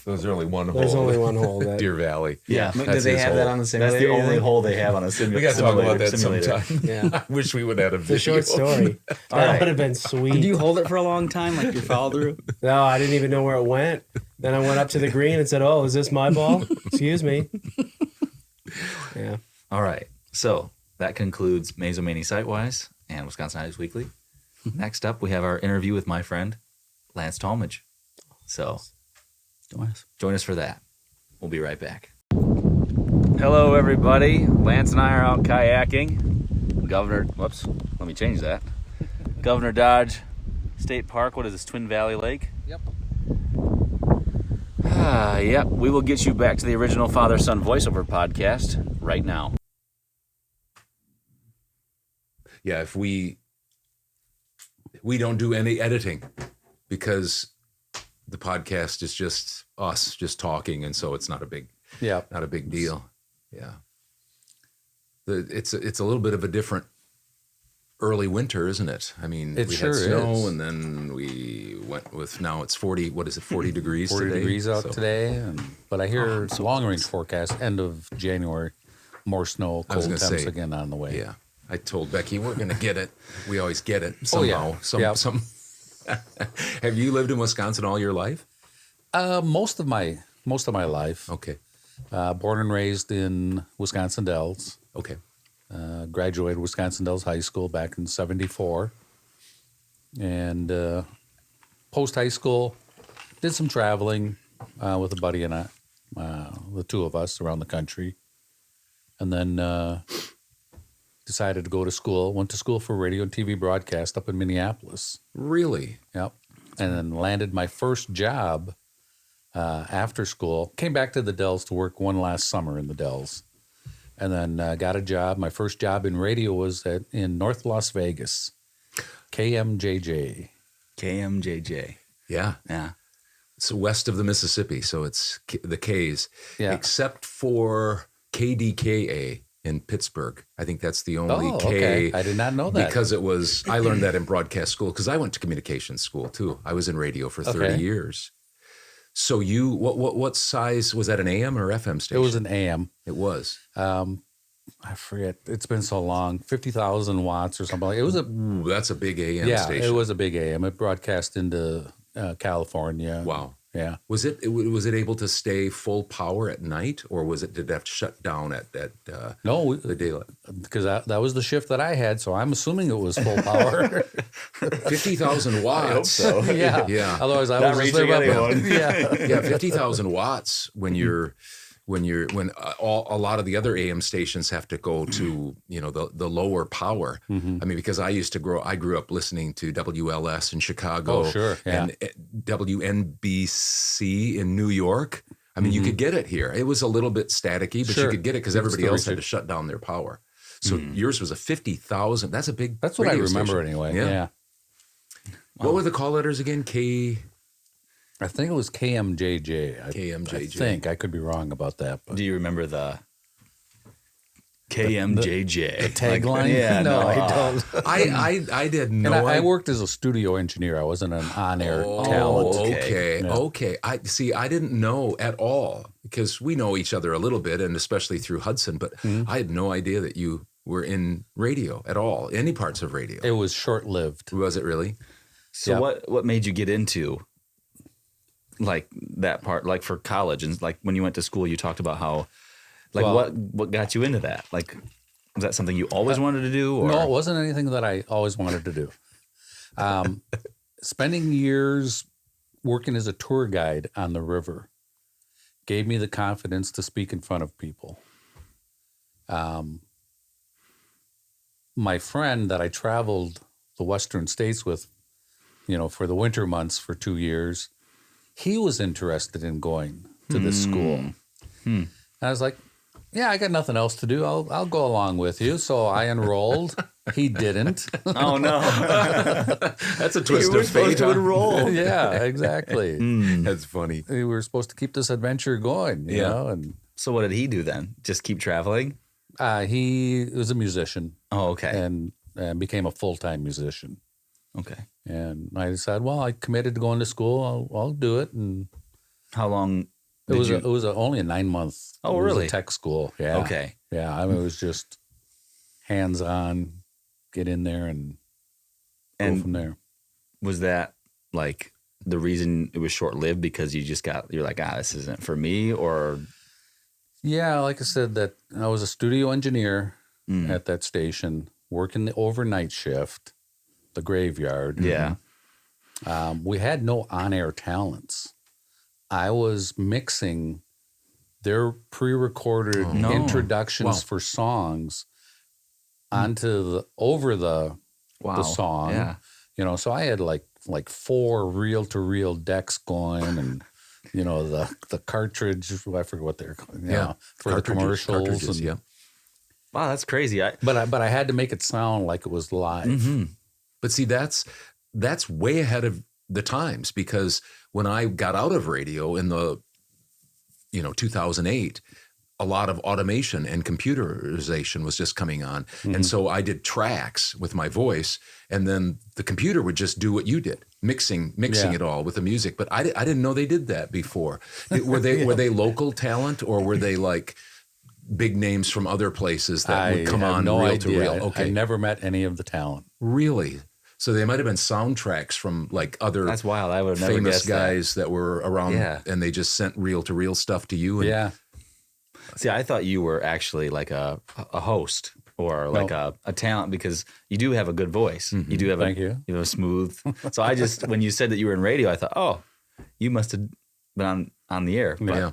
There's only one hole. There's only one hole. Deer Valley. Yeah. Do That's they his have hole. that on the simulator? That's the you only think? hole they have on a We got to talk about that simulator. sometime. Yeah. I wish we would have had a The video. short story. That right. would have been sweet. Did you hold it for a long time like your father? No, I didn't even know where it went. Then I went up to the green and said, "Oh, is this my ball? Excuse me." Yeah. All right. So that concludes Mazo Mania Sitewise and Wisconsin Items Weekly. Next up, we have our interview with my friend, Lance Tallmadge. So join us for that. We'll be right back. Hello, everybody. Lance and I are out kayaking. Let me change that. Governor Dodge State Park. What is this, Twin Valley Lake? Yep. Yep. We will get you back to the original father-son voiceover podcast right now. Yeah, if we don't do any editing, because the podcast is just us just talking, and so it's not a big deal. Yeah. It's a little bit of a different early winter, isn't it? I mean, It we sure had snow, is. and then we went with, now it's 40. What is it? 40 degrees 40 today. degrees out So- today. But I hear long range forecast, end of January, more snow, I was cold gonna temps say, again on the way. Yeah, I told Becky we're going to get it. We always get it Oh, yeah. somehow. Yep. Some. Have you lived in Wisconsin all your life? Most of my life. Okay. Born and raised in Wisconsin Dells. Okay. Graduated Wisconsin Dells High School back in '74. And post high school, did some traveling with a buddy and I, the two of us around the country. And then decided to go to school. Went to school for radio and TV broadcast up in Minneapolis. Really? Yep. And then landed my first job after school. Came back to the Dells to work one last summer in the Dells. And then got a job. My first job in radio was in North Las Vegas, KMJJ. KMJJ. Yeah. Yeah. It's west of the Mississippi, so it's the K's. Yeah. Except for KDKA in Pittsburgh. I think that's the only Oh, K. okay. I did not know that. Because it was, I learned that in broadcast school because I went to communications school too. I was in radio for 30 Okay. years. So you, what size, was that an AM or FM station? It was an AM. It was. I forget. It's been so long. 50,000 watts or something. It was a Ooh, that's a big AM station. it was a big AM. It broadcast into California. Wow. Yeah. Was it able to stay full power at night, or did it have to shut down at No, the daylight? because that was the shift that I had, so I'm assuming it was full power. 50,000 watts. yeah. Yeah. Otherwise, I Not was just reaching there about- anyone. Yeah. Yeah, 50,000 watts when a lot of the other AM stations have to go to, the lower power. I mean, because I grew up listening to WLS in Chicago. Oh, sure. Yeah. And WNBC in New York. I mean, you could get it here. It was a little bit staticky, but you Sure. could get it because You could everybody still else reach had it. to shut down their power. So yours was a 50,000. That's a big That's what I radio remember station. anyway. Yeah. What were the call letters again? I think it was KMJJ. KMJJ. I think. I could be wrong about that. But Do you remember the KMJJ tagline? Yeah, no, I don't. I did And no I worked as a studio engineer. I wasn't an on-air talent. Okay, Yeah. okay. I didn't know at all because we know each other a little bit, and especially through Hudson. But I had no idea that you were in radio at all, any parts of radio. It was short-lived. Was it really? So what made you get into like that part, like for college, and like when you went to school, you talked about how, like, Well- what got you into that? Like, was that something you always wanted to do? Or? No, it wasn't anything that I always wanted to do. Spending years working as a tour guide on the river gave me the confidence to speak in front of people. My friend that I traveled the Western states with, for the winter months for 2 years, he was interested in going to this school. And I was like, yeah, I got nothing else to do. I'll go along with you. So I enrolled. He didn't. Oh no, That's a twist of fate. Huh? enroll. Yeah, exactly. That's funny. We were supposed to keep this adventure going, you know, and So what did he do then? Just keep traveling? he was a musician Oh, okay, and became a full-time musician. okay. And I decided, well, I committed to going to school. I'll do it. And How long? it was did you? only a 9-month. Oh, it was really? a tech school. Yeah. Okay. Yeah. I mean, it was just hands-on, get in there and go And from there. was that like the reason it was short lived because you're like, this isn't for me, or Yeah, like I said, that I was a studio engineer at that station, working the overnight shift, the graveyard. yeah. We had no on-air talents. I was mixing their pre-recorded introductions for songs onto over the song. Yeah. So I had like 4 reel-to-reel decks going, and the cartridge. I forget what they're called. For the commercials. Cartridges, And, yeah. Wow, that's crazy. But I had to make it sound like it was live. But see, that's way ahead of the times, because when I got out of radio in the 2008, a lot of automation and computerization was just coming on. And so I did tracks with my voice, and then the computer would just do what you did, mixing it all with the music. But I didn't know they did that before. Were they local talent, or were they like big names from other places that would come have on no reel idea. to reel? Okay. I never met any of the talent. Really? So they might have been soundtracks from like other That's wild. I would have never famous guessed guys that were around, Yeah. and they just sent reel to reel stuff to you. And Yeah. that. See, I thought you were actually like a host or like a talent, because you do have a good voice. You do have Thank you. You have a smooth. So I just, when you said that you were in radio, I thought, oh, you must have been on the air. But Yeah.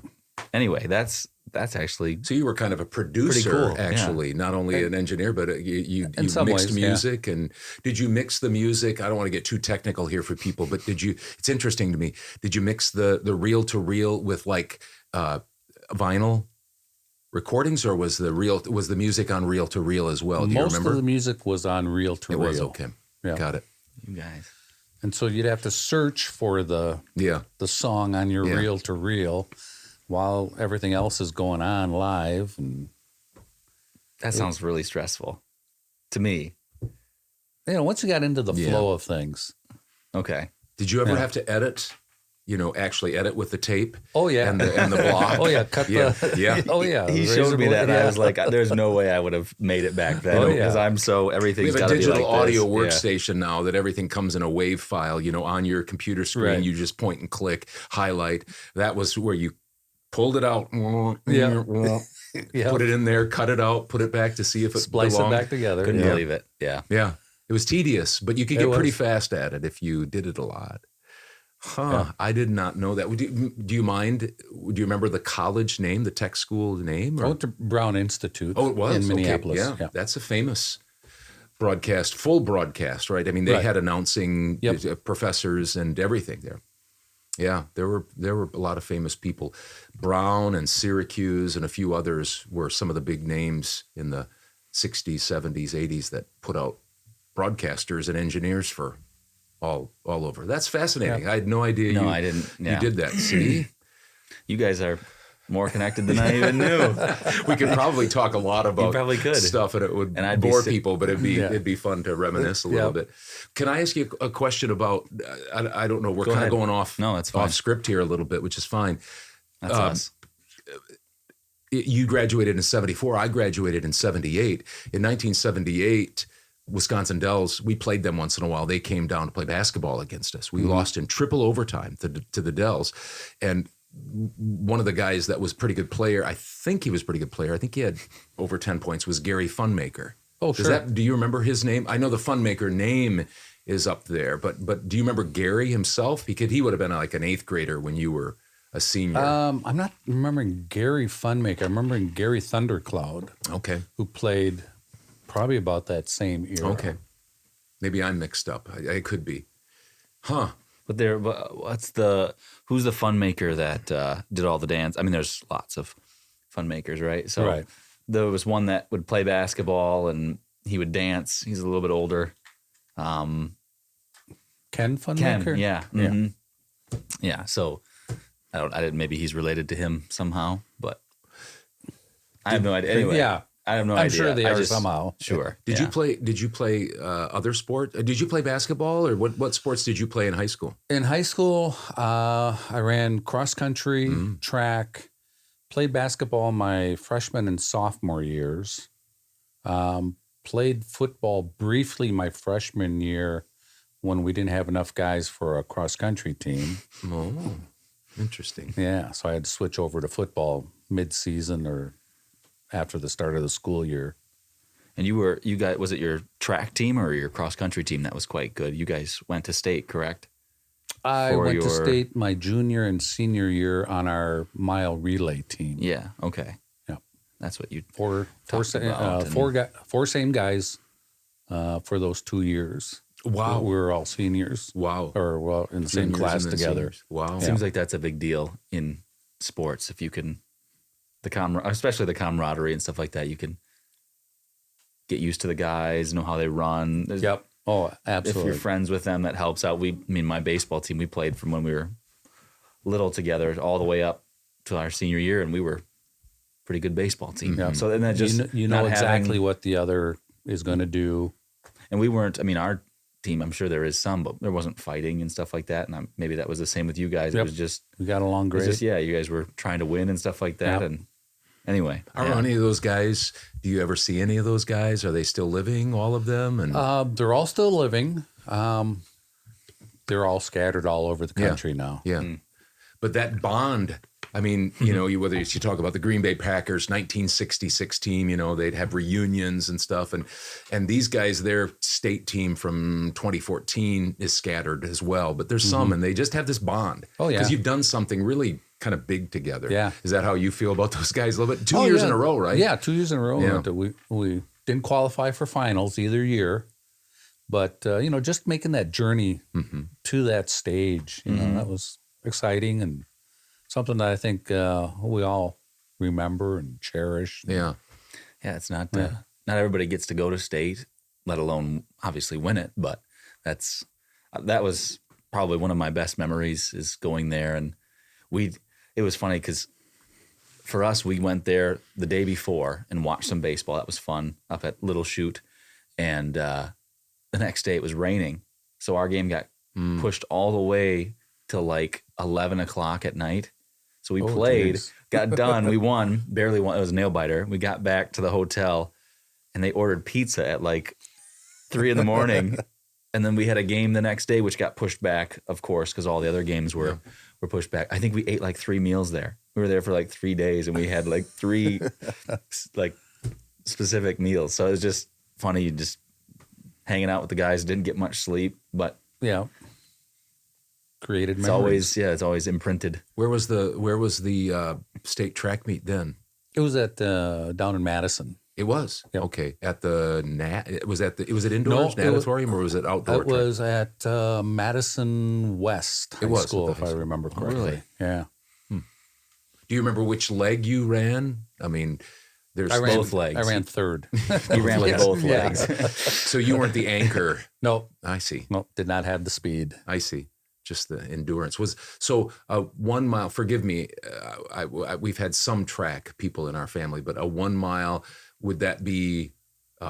anyway, that's actually So you were kind of a producer, cool, yeah. actually, not only an engineer, but you In some mixed ways, yeah. music. And did you mix the music? I don't want to get too technical here for people, but it's interesting to me. Did you mix the reel to reel with like vinyl recordings, or was the music on reel to reel as well? Do you Most remember? of the music was on reel to It reel. was okay. Yeah. Got it. you guys. And so you'd have to search for the Yeah. song on your Yeah. reel to reel while everything else is going on live. And That sounds really stressful to me. once you got into the Yeah. flow of things, Okay. Did you ever Yeah. have to edit actually edit with the tape. Oh yeah, and the block. Oh yeah, cut Yeah, the. yeah. Oh yeah, He the showed razor me blade, that, and yeah. I was like, "There's no way I would have made it back then Oh, yeah. because I'm so everything's We have a gotta be digital like audio this." workstation now that everything comes in a WAV file, on your computer screen. Right. You just point and click, highlight. That was where you pulled it out, Yeah. Yeah. put it in there, cut it out, put it back to see if it Splice belonged. it back together. Couldn't yeah. believe it. Yeah. Yeah. It was tedious, but you could It get pretty was. fast at it if you did it a lot. Huh. I did not know that. Do you mind? Do you remember the college name, the tech school name? I went to Brown Institute. Oh, it was in Okay, Minneapolis. Yeah, that's a famous broadcast, full broadcast, right? I mean, they Right. had announcing Yep. professors and everything there. Yeah, there were a lot of famous people. Brown and Syracuse and a few others were some of the big names in the 60s, 70s, 80s that put out broadcasters and engineers for all over. That's fascinating. I had no idea. No, I didn't. You Yeah. did that. See, You guys are more connected than I even knew. we could probably talk a lot about probably could. stuff, and it would And I'd be bore sick- people, but it'd be Yeah. it'd be fun to reminisce a little Yeah. bit. Can I ask you a question about? I don't know. We're Go kind of ahead. going off. No, that's fine. Off script here a little bit, which is fine. That's us. You graduated in 74. I graduated in 78. In 1978, Wisconsin Dells, we played them once in a while. They came down to play basketball against us. We lost in triple overtime to the Dells. And one of the guys that was pretty good player, I think he was a pretty good player. I think he had over 10 points, was Gary Funmaker. Oh, sure. Do you remember his name? I know the Funmaker name is up there, but do you remember Gary himself? He would have been like an 8th grader when you were a senior. I'm not remembering Gary Funmaker. I'm remembering Gary Thundercloud, Okay. who played probably about that same era. Okay. Maybe I'm mixed up. I could be. Huh. But who's the fun maker that did all the dance? I mean, there's lots of fun makers, right? So Right. there was one that would play basketball and he would dance. He's a little bit older. Ken Ken, Funmaker? yeah. Mhm. Yeah. So I didn't, maybe he's related to him somehow, but I have no idea. Anyway, Yeah. I have no I'm idea. sure they I are just- somehow. Sure. Did yeah. you play other sport? Did you play basketball, or what sports did you play in high school? In high school, I ran cross country, track, played basketball my freshman and sophomore years, played football briefly my freshman year when we didn't have enough guys for a cross country team. Oh, interesting. Yeah, so I had to switch over to football mid-season or after the start of the school year. And you guys, was it your track team or your cross country team that was quite good? You guys went to state, correct? I For went to your- state my junior and senior year on our mile relay team. Yeah. Okay. Yep. That's what you. Four Talked about and- four same guys for those 2 years. Wow. We were all seniors. Wow. Or well, in the same Juniors class and then together. seniors. Wow. Seems like that's a big deal in sports. If you can, especially the camaraderie and stuff like that, you can get used to the guys, know how they run. There's- Yep. Oh, If absolutely. you're friends with them, that helps out. My baseball team, we played from when we were little together all the way up to our senior year, and we were a pretty good baseball team. Yeah. So and then just you know not exactly having- what the other is going to do. and we weren't. I mean, our team, I'm sure there is some, but there wasn't fighting and stuff like that. And maybe that was the same with you guys. Yep. It was just, We got along it was great. just, yeah, you guys were trying to win and stuff like that. Yep. And anyway, Are yeah. any of those guys? Do you ever see any of those guys? Are they still living? All of them? And They're all still living. They're all scattered all over the Yeah. country now. yeah, but that bond. I mean, whether you talk about the Green Bay Packers 1966 team, they'd have reunions and stuff, and these guys, their state team from 2014 is scattered as well. But there's some, and they just have this bond. Oh, yeah. because you've done something really kind of big together. Yeah. Is that how you feel about those guys a little bit? 2 Oh, years yeah. in a row, right? Yeah, 2 years in a row. Yeah. We didn't qualify for finals either year, but just making that journey to that stage, that was exciting and something that I think we all remember and cherish. Yeah. Yeah, it's not not everybody gets to go to state, let alone obviously win it. But that was probably one of my best memories is going there, and it was funny because for us we went there the day before and watched some baseball. That was fun up at Little Chute, and the next day it was raining, so our game got pushed all the way till like 11 o'clock at night. So we Oh, played, geez. got done, we won, barely won. It was a nail biter. We got back to the hotel and they ordered pizza at like 3 a.m. And then we had a game the next day, which got pushed back, of course, because all the other games were pushed back. I think we ate like 3 meals there. We were there for like 3 days and we had like 3 like specific meals. So it was just funny, just hanging out with the guys. Didn't get much sleep, but Yeah. Created it's memories. always always imprinted. Where was the state track meet then? It was at down in Madison. It was Yep. okay at the was it indoors No, it was- natatorium or was it outdoor? It was at Madison West High was at School, the if high I school. remember Oh, correctly. really? Yeah. Do you remember which leg you ran? I mean, there's I ran both legs. I ran third. You ran with both Yeah. legs. so you weren't the anchor. No, I see. no, did not have the speed. I see. Just the endurance was so 1 mile. Forgive me, we've had some track people in our family, but a 1 mile, would that be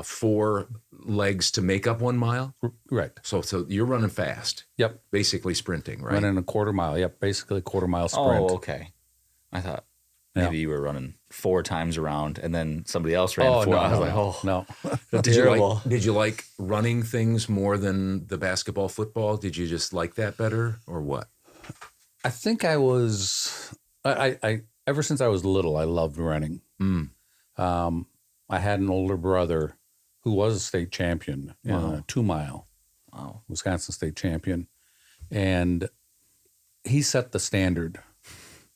4 legs to make up 1 mile? Right. So you're running fast, Yep. basically sprinting, right? Running a quarter mile. Yep. Basically a quarter mile sprint. Oh, okay. I thought Yeah. maybe you were running 4 times around and then somebody else ran Oh, 4. no, I was no, like, no, oh, no. terrible. Did you like running things more than the basketball, football? Did you just like that better, or what? I think I was, I ever since I was little, I loved running. Mm. I had an older brother who was a state champion in a 2 mile, Wow. Wisconsin state champion. And he set the standard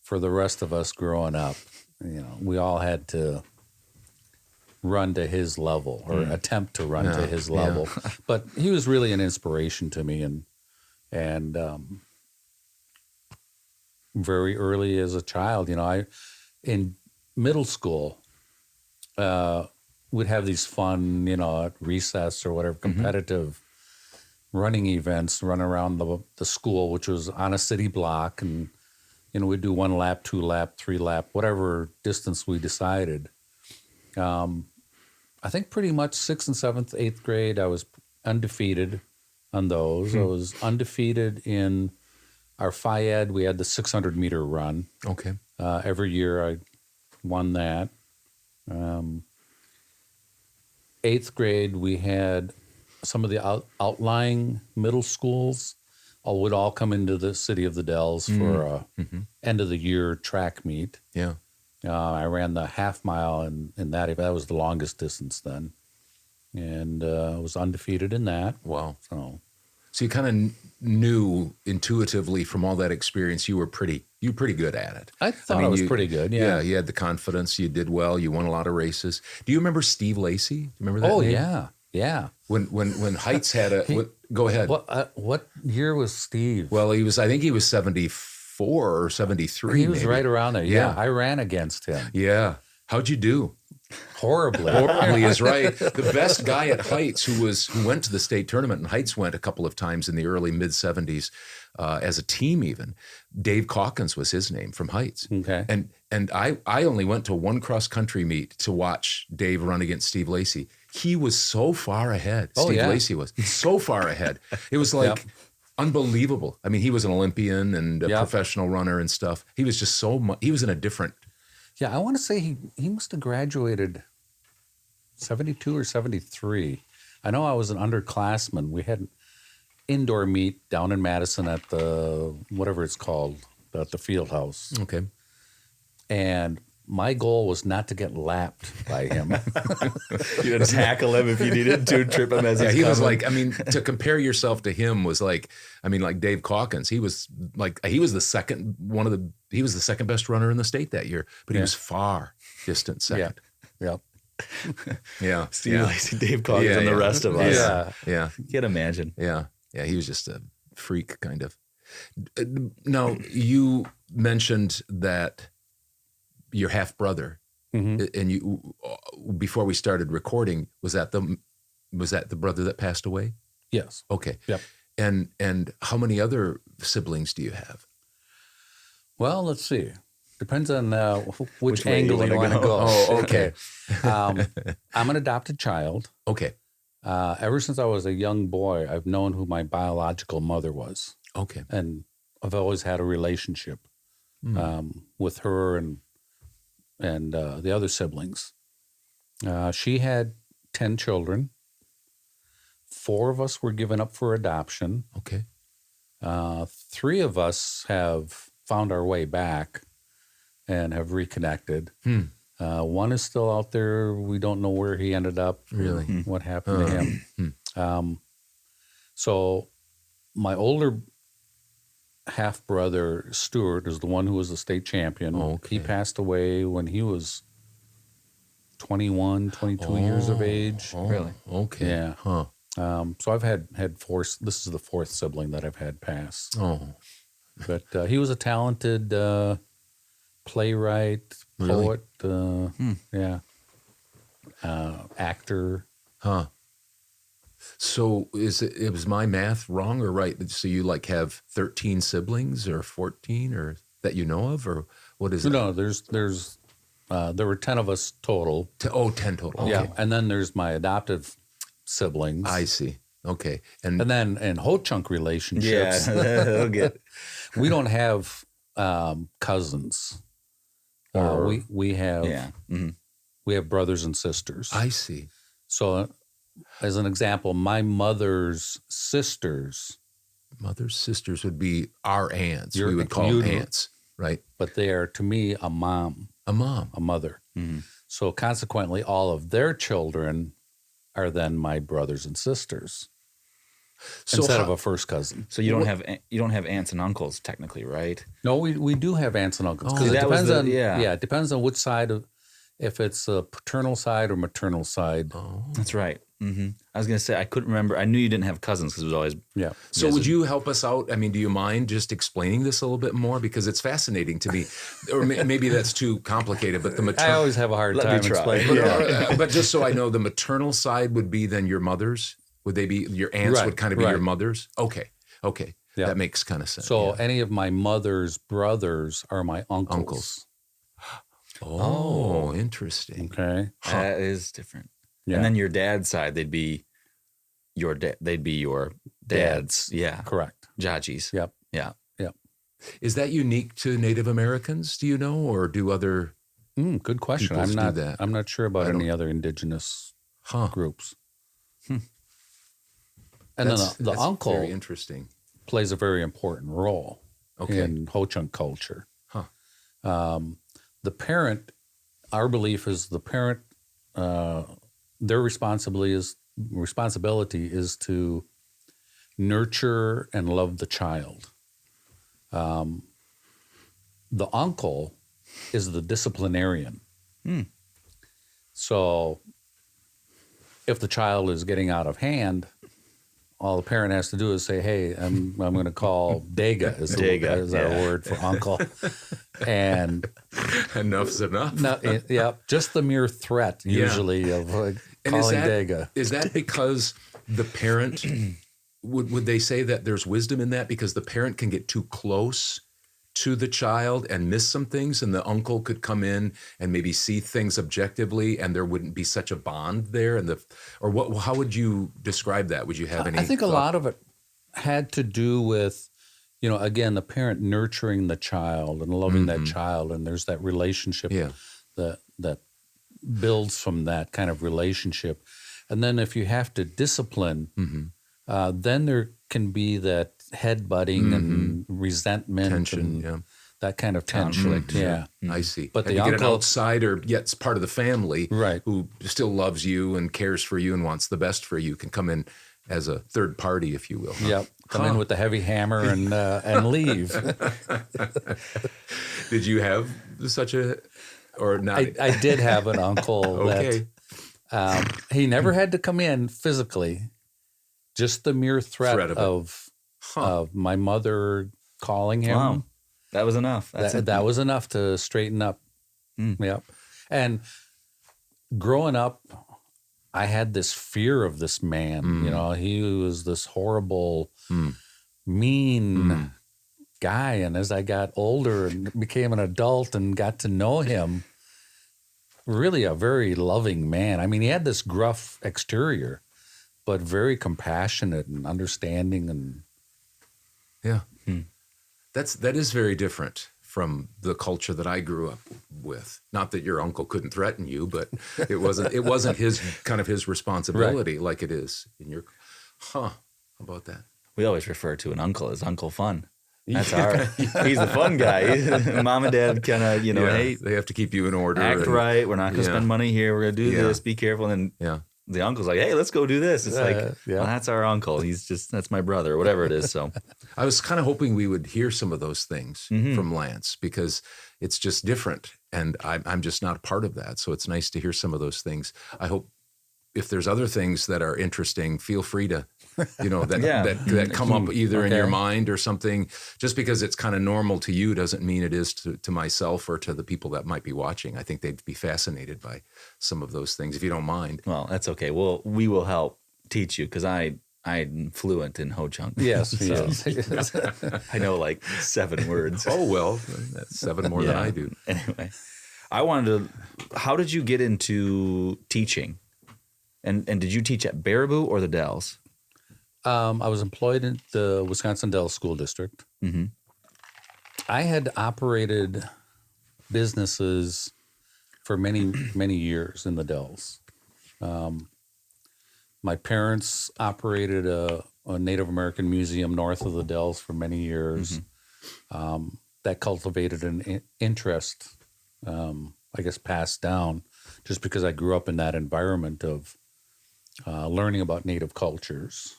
for the rest of us growing up. You know, we all had to run to his level or attempt to run to his level. But he was really an inspiration to me, and very early as a child, you know, I in middle school would have these fun, you know, at recess or whatever, competitive running events, run around the school, which was on a city block, and you know, we'd do 1 lap, 2 lap, 3 lap, whatever distance we decided. I think pretty much 6th and 7th, 8th grade, I was undefeated on those. I was undefeated in our Phi Ed. We had the 600-meter run. Okay. Every year I won that. 8th grade, we had some of the outlying middle schools would all come into the city of the Dells for a end of the year track meet. Yeah. I ran the half mile in that event. That was the longest distance then, and was undefeated in that. Wow. So So you kind of knew intuitively from all that experience you were pretty good at it. I thought I was pretty good. Yeah. You had the confidence. You did well. You won a lot of races. Do you remember Steve Lacey? Do you remember that? Oh name? yeah, yeah. When Heights had a go ahead. What year was Steve? Well, I think he was 74 or 73. He was maybe. right around there. Yeah. Yeah, I ran against him Yeah. How'd you do? horribly. Horribly is right. The best guy at Heights who went to the state tournament, and Heights went a couple of times in the early mid 70s as a team even. Dave Calkins was his name from Heights. Okay. And I only went to one cross country meet to watch Dave run against Steve Lacey. He was so far ahead. Oh, Steve yeah. Lacey was so far ahead. It was like Yep. unbelievable. I mean, he was an Olympian and a Yep. professional runner and stuff. He was just so much. He was in a different. Yeah, I want to say he must have graduated 72 or 73. I know I was an underclassman. We had an indoor meet down in Madison at the, whatever it's called, at the field house. Okay. And my goal was not to get lapped by him. You had to tackle him if you needed to, trip him as Yeah, he's he was coming. like, I mean, to compare yourself to him was like, I mean, like Dave Calkins. He was the second best runner in the state that year, but he Yeah. was far distant second. Yep. Yeah. Steve yeah. Lacey, Dave Calkins, Yeah, and the yeah. rest of us. Yeah. Yeah. You can imagine. Yeah. Yeah. He was just a freak, kind of. Now, you mentioned that your half brother, Mhm. and you, before we started recording, was that the brother that passed away? Yes. Okay. Yep. And how many other siblings do you have? Well, let's see. Depends on which way angle you want to go. Oh, okay. I'm an adopted child. Okay. Ever since I was a young boy, I've known who my biological mother was. Okay. And I've always had a relationship with her and the other siblings. She had 10 children. 4 of us were given up for adoption. Okay. 3 of us have found our way back and have reconnected. 1 is still out there. We don't know where he ended up. Really? What happened to him. So my older half brother, Stuart, is the one who was the state champion. Okay. He passed away when he was 21, 22 years of age. Really? Okay. Yeah. Huh. So I've had 4. This is the 4th sibling that I've had pass. Oh. But he was a talented playwright, Really? poet, actor. Huh. So it was my math wrong or right? So you like have 13 siblings or 14 or that you know of, or what is it? No, there were 10 of us total. 10 total. Okay. Yeah, and then there's my adoptive siblings. I see. Okay. And then in Ho-Chunk relationships, that'll get. we don't have cousins. We have we have brothers and sisters. I see. So, as an example, my mother's sisters, Mother's sisters would be our aunts. Your- We would call them you'd- aunts, right? but they are to me a mom, A mom. a mother. So consequently, all of their children are then my brothers and sisters instead of a first cousin. So you don't have aunts and uncles technically, right? No, we do have aunts and uncles Oh, because it that was depends the- on yeah. it depends on which side of, if it's a paternal side or maternal side. Oh. That's right. I was gonna say I couldn't remember. I knew you didn't have cousins because it was always Yeah. So would you help us out? I mean, do you mind just explaining this a little bit more? Because it's fascinating to me. Or maybe that's too complicated, but the I maternal... always have a hard Let me time try. explaining. But just so I know, the maternal side would be then your mother's? Would they be, your aunts Right, would kind of be your right. mother's? Okay. Yeah. That makes kind of sense. So yeah. any of my mother's brothers are my uncles. Uncles. Oh, interesting. Okay. that is different. Yeah. And then your dad's side, they'd be your dad's. Yeah, Correct. Jajis. Yep. Yeah. Is that unique to Native Americans, do you know, or do other... Good question. Peoples I'm do not. that. I'm not sure about I don't- any other indigenous groups. And That's then the uncle very interesting. plays a very important role in Ho-Chunk culture. Huh. The parent, our belief is the parent, their responsibility is to nurture and love the child. The uncle is the disciplinarian. So if the child is getting out of hand, all the parent has to do is say, "Hey, I'm going to call Dega," is our word for uncle, and Enough's enough. just the mere threat usually of And calling Dega. Is that because the parent, would they say that there's wisdom in that? Because the parent can get too close to the child and miss some things, and the uncle could come in and maybe see things objectively, and there wouldn't be such a bond there. And how would you describe that? Would you have any? I think a lot of it had to do with, again, the parent nurturing the child and loving that child, and there's that relationship that builds from that kind of relationship. And then if you have to discipline, then there can be that head-butting and resentment, Tension, and that kind of conflict. Yeah. I see. But and the you get an uncle- outsider, yet it's part of the family, Right. who still loves you and cares for you and wants the best for you, can come in as a third party, if you will. Huh? Yep. Come in with the heavy hammer and leave. Did you have such a, or not? I did have an uncle Okay. that he never had to come in physically. Just the mere threat Threat of it. of my mother calling him. Wow. That was enough. That was enough to straighten up. Yep. And growing up, I had this fear of this man. He was this horrible, mean guy. And as I got older and became an adult and got to know him, really a very loving man. I mean, he had this gruff exterior, but very compassionate and understanding. And Yeah. That is very different from the culture that I grew up with. Not that your uncle couldn't threaten you, but it wasn't his responsibility like it is in your. How about that? We always refer to an uncle as Uncle Fun. That's he's the fun guy. Mom and dad kind of, hey, they have to keep you in order. Act right. We're not going to spend money here. We're going to do Yeah. this. Be careful. And then the uncle's like, hey, let's go do this. It's well, that's our uncle. That's my brother, whatever it is. So I was kind of hoping we would hear some of those things from Lance because it's just different. And I'm just not a part of that. So it's nice to hear some of those things. I hope if there's other things that are interesting, feel free to, that come up either in your mind or something. Just because it's kind of normal to you doesn't mean it is to myself or to the people that might be watching. I think they'd be fascinated by some of those things, if you don't mind. Well, that's okay. We will help teach you because I'm fluent in Ho Chunk. Yes, I know like 7 words. Oh, well, that's 7 more than I do. Anyway, how did you get into teaching? And did you teach at Baraboo or the Dells? I was employed in the Wisconsin Dells School District. Mm-hmm. I had operated businesses for many, many years in the Dells. My parents operated a Native American museum north of the Dells for many years. That cultivated an interest, I guess, passed down just because I grew up in that environment of learning about Native cultures,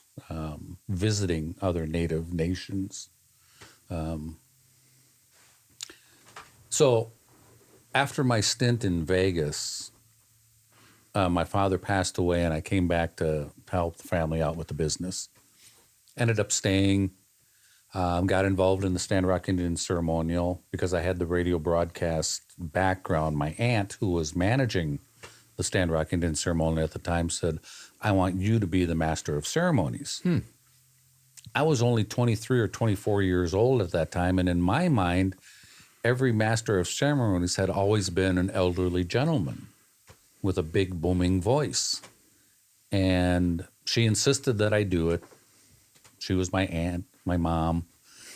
visiting other Native nations. So after my stint in Vegas, my father passed away and I came back to help the family out with the business. Ended up staying, got involved in the Stand Rock Indian ceremonial because I had the radio broadcast background. My aunt, who was managing the Stand Rock Indian ceremony at the time, said, I want you to be the master of ceremonies. I was only 23 or 24 years old at that time, and in my mind, every master of ceremonies had always been an elderly gentleman with a big booming voice. And she insisted that I do it. She was my aunt, my mom,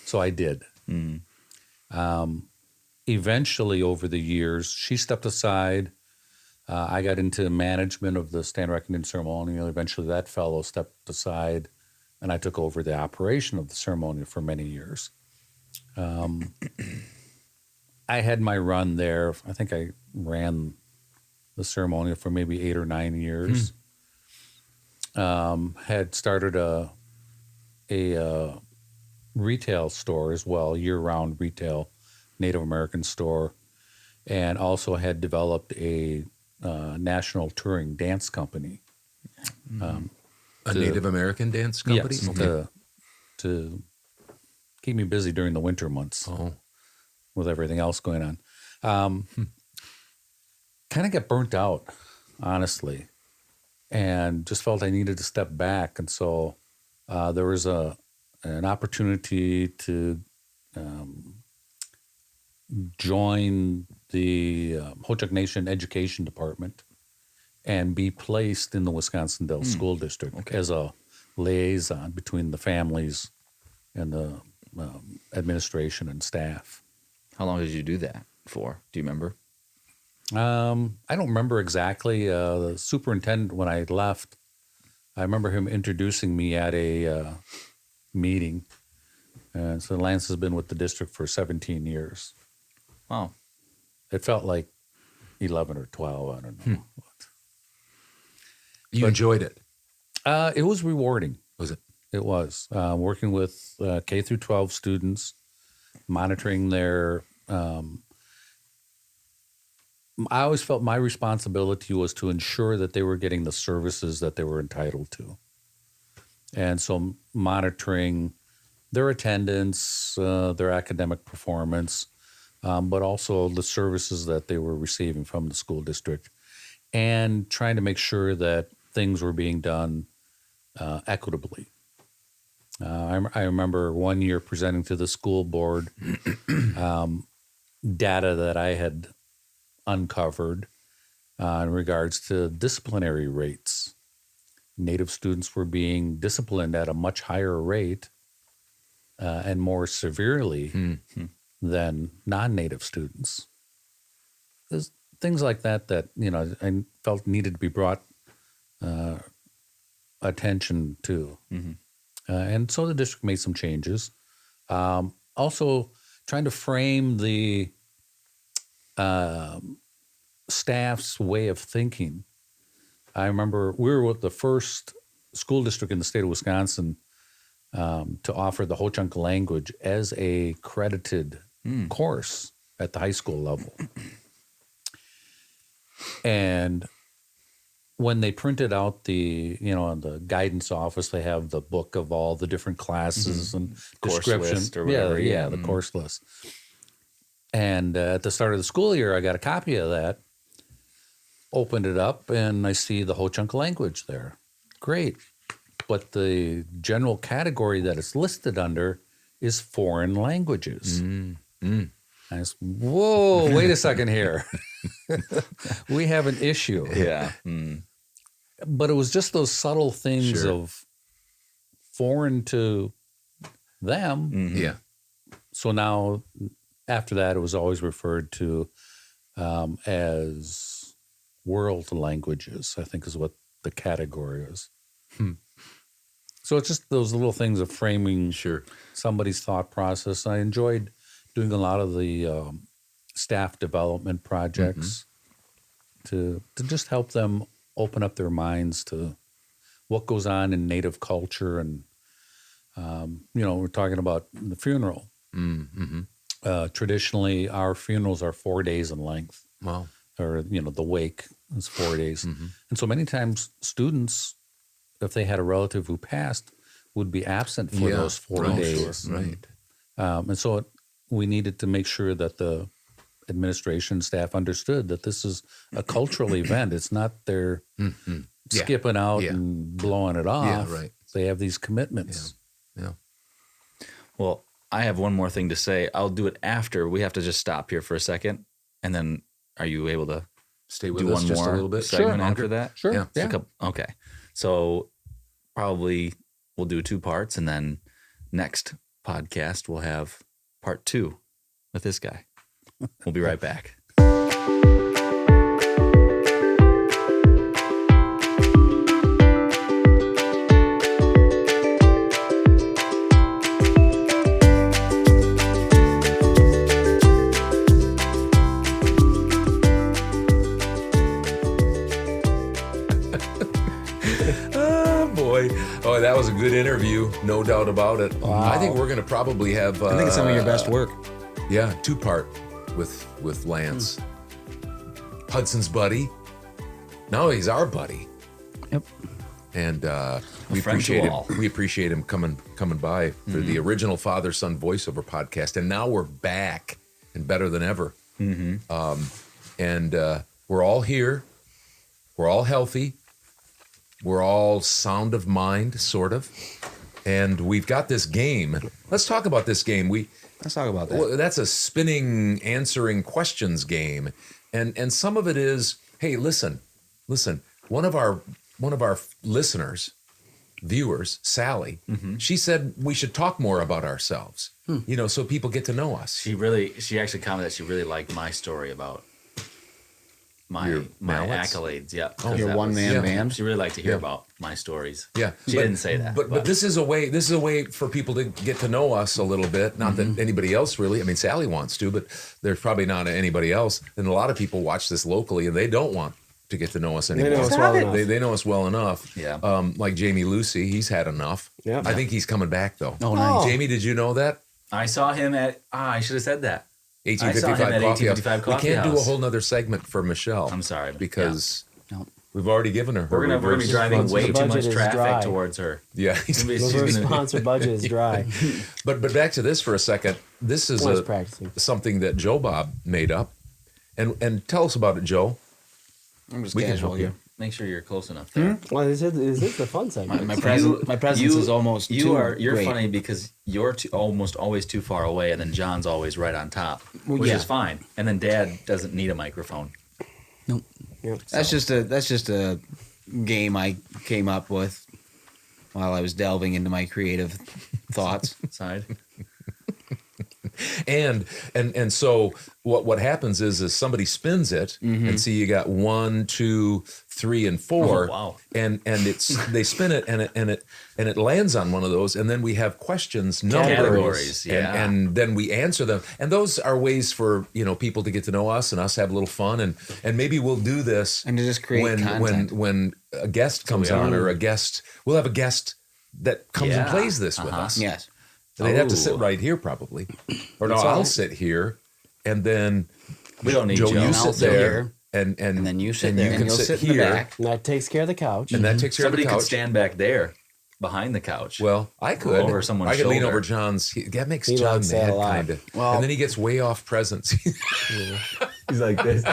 so I did. Eventually, over the years, she stepped aside. I got into management of the Stand Rock Indian ceremonial. Eventually, that fellow stepped aside, and I took over the operation of the ceremonial for many years. I had my run there. I think I ran the ceremonial for maybe 8 or 9 years. Had started a retail store as well, year-round retail Native American store, and also had developed a national touring dance company. A Native American dance company? Yes, to keep me busy during the winter months with everything else going on. Kind of got burnt out, honestly, and just felt I needed to step back. And so there was an opportunity to join the Ho-Chunk Nation Education Department and be placed in the Wisconsin Dells School District as a liaison between the families and the administration and staff. How long did you do that for? Do you remember? I don't remember exactly. The superintendent, when I left, I remember him introducing me at a meeting. And so Lance has been with the district for 17 years. Wow. It felt like 11 or 12. I don't know. You enjoyed it? It was rewarding. Was it? It was. Working with K through 12 students, monitoring their... I always felt my responsibility was to ensure that they were getting the services that they were entitled to. And so monitoring their attendance, their academic performance, but also the services that they were receiving from the school district, and trying to make sure that things were being done equitably. I remember one year presenting to the school board data that I had uncovered in regards to disciplinary rates. Native students were being disciplined at a much higher rate and more severely than non-native students. There's things like that I felt needed to be brought attention to. And so the district made some changes. Also trying to frame the staff's way of thinking. I remember we were with the first school district in the state of Wisconsin to offer the Ho-Chunk language as a credited course at the high school level. And when they printed out the guidance office, they have the book of all the different classes and Course description. list or whatever, Yeah, the course list. And at the start of the school year, I got a copy of that, opened it up, and I see the Ho-Chunk language there. Great. But the general category that it's listed under is foreign languages. I was, whoa, wait a second here. We have an issue. Yeah. But it was just those subtle things of foreign to them. Yeah. So now, after that, it was always referred to as world languages, I think is what the category is. So it's just those little things of framing somebody's thought process. I enjoyed doing a lot of the staff development projects to just help them open up their minds to what goes on in Native culture. And, we're talking about the funeral. Traditionally, our funerals are 4 days in length. Wow. Or, the wake is 4 days. And so many times students, if they had a relative who passed, would be absent for those 4 days. Sure. Right. And so we needed to make sure that the administration staff understood that this is a cultural event. It's not they're skipping out and blowing it off. Yeah, right. They have these commitments. Yeah. Well, I have one more thing to say. I'll do it after. We have to just stop here for a second. And then are you able to Stay with do us one just more a little bit. segment after that? Sure. Yeah. Just a couple- okay. So probably we'll do 2 parts, and then next podcast we'll have part 2 with this guy. We'll be right back. Oh, that was a good interview, no doubt about it. I think we're going to probably have. I think it's some of your best work. Yeah, 2-part with Lance, Hudson's buddy. Now he's our buddy. Yep. And we friend to appreciate him. all. We appreciate him coming by for the original father-son voiceover podcast, and now we're back and better than ever. And we're all here. We're all healthy. We're all sound of mind, sort of. And we've got this game. Let's talk about this game. Let's talk about that. Well, that's a spinning, answering questions game. And some of it is, hey, listen. One of our listeners, viewers, Sally, she said we should talk more about ourselves. So people get to know us. She actually commented that she really liked my story about my mallets? accolades. Yeah. Your one-man band? She really liked to hear about my stories. Yeah, She didn't say that. But this is a way for people to get to know us a little bit. Not that anybody else really. I mean, Sally wants to, but there's probably not anybody else. And a lot of people watch this locally, and they don't want to get to know us anymore. They know us well enough. They know us well enough. Yeah. Like Jamie Lucy, he's had enough. Yeah. I think he's coming back though. Oh, nice. Jamie, did you know that? I saw him at, I should have said that. 1855 I saw him at Coffee 1855 House. We Coffee can't do a House. whole nother segment for Michelle. I'm sorry. Because No. we've already given her. We're gonna be driving way too budget much is traffic dry. towards her. Yeah. She's Reverse gonna- sponsor budget is dry. But back to this for a second. This is Always practicing. something that Joe Bob made up. And tell us about it, Joe. I'm just We can casual help here. Make sure you're close enough there. Well, is this the fun segment? My presence is almost too You're great. funny because you're almost always too far away, and then John's always right on top, which yeah. is fine. And then Dad doesn't need a microphone. Yep. That's just a game I came up with while I was delving into my creative thoughts. Side. And so what happens is somebody spins it and see you got 1, 2, 3, and 4. Oh, wow. And they spin it and it lands on one of those, and then we have questions, numbers, Categories, yeah. and then we answer them. And those are ways for people to get to know us and us have a little fun, and maybe we'll do this And to just create content. when a guest comes on, or we'll have a guest that comes and Yeah. plays this with us. Yes. They'd have to sit Oh. right here probably. Or no, That's all I'll right. sit here, and then We don't need Joe, Joe. you And sit I'll sit there, here. and then you sit and there. you And can you'll sit, sit in the here, back. And that takes care of the couch. and that takes care Somebody of the could couch. stand back there behind the couch. Well, I could. over someone's I could lean shoulder. over John's. That makes He John likes that mad, a lot. kind of. Well- And then he gets way off presence. He's like this.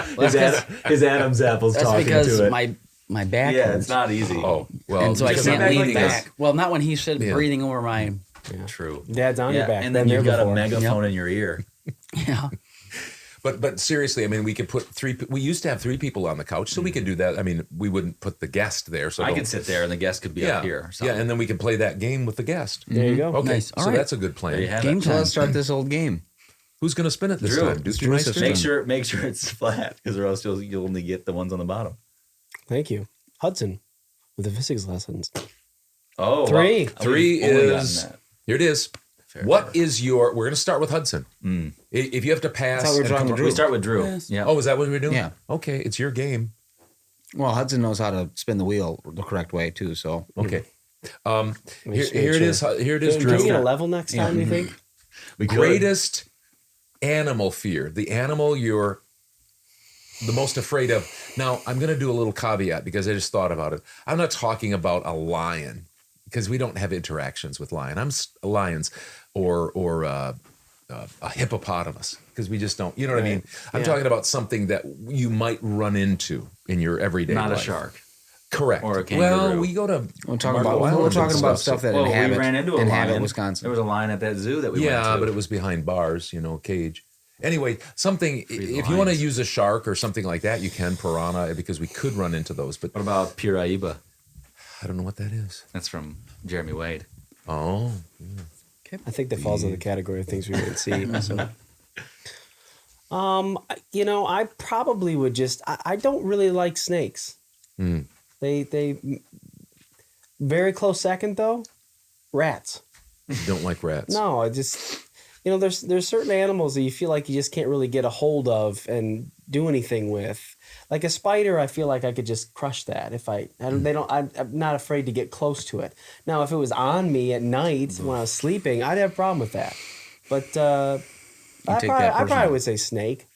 His Adam's apple's That's because my back Yeah, hurts. it's not easy. Oh, well, and so I because can't I'm lean like this. back. Well, not when he's Yeah. breathing over my. True. Dad's on your back. and Been then you've there got a before. megaphone in your ear. Yeah. But seriously, I mean, we could put we used to have 3 people on the couch, so we could do that. I mean, we wouldn't put the guest there. So I don't- could sit there and the guest could be yeah, up here. Or yeah, something. and then we can play that game with the guest. There you go. Okay, Nice. All so right. that's a good plan. There you have Game it. So time. let's start this old game. Who's going to spin it this Drew. time? It's Drew's Meister? system. Make sure it's flat, because or else you'll only get the ones on the bottom. Thank you. Hudson with the physics lessons. Oh, 3. Well, 3 we've only gotten is that. here. It is. Fair What enough. is your? We're going to start with Hudson. Mm. If you have to pass, That's how we're and drawing come with up- Drew. We start with Drew. Yes. Yeah. Oh, is that what we're doing? Yeah. Okay, it's your game. Well, Hudson knows how to spin the wheel the correct way too. So Okay. Let me just make Here it sure. is. Here it is, Can we get a Drew. level next time, you think? We could. Greatest animal fear. The animal you're the most afraid of. Now, I'm going to do a little caveat because I just thought about it. I'm not talking about a lion because we don't have interactions with lions or a hippopotamus because we just don't. You know what I mean? I'm Yeah. talking about something that you might run into in your everyday Not life. a shark. Correct. Or a Well, kangaroo. we go to. we're talking Marco about Island and stuff that Well, inhabit, we ran into a inhabit lion. Wisconsin. There was a lion at that zoo that we went Yeah, to. but it was behind bars, cage. Anyway, something, if you want to lions. use a shark or something like that, you can, piranha, because we could run into those, but What about Piraiba? I don't know what that is. That's from Jeremy Wade. Oh, I think that falls in the category of things we would see. So. I probably would just. I don't really like snakes. Mm. They very close second though. Rats. you don't like rats. No, I just. There's certain animals that you feel like you just can't really get a hold of and do anything with. Like a spider, I feel like I could just crush that if I'm not afraid to get close to it. Now, if it was on me at night when I was sleeping, I'd have a problem with that. But I take that probably personally. would say snake.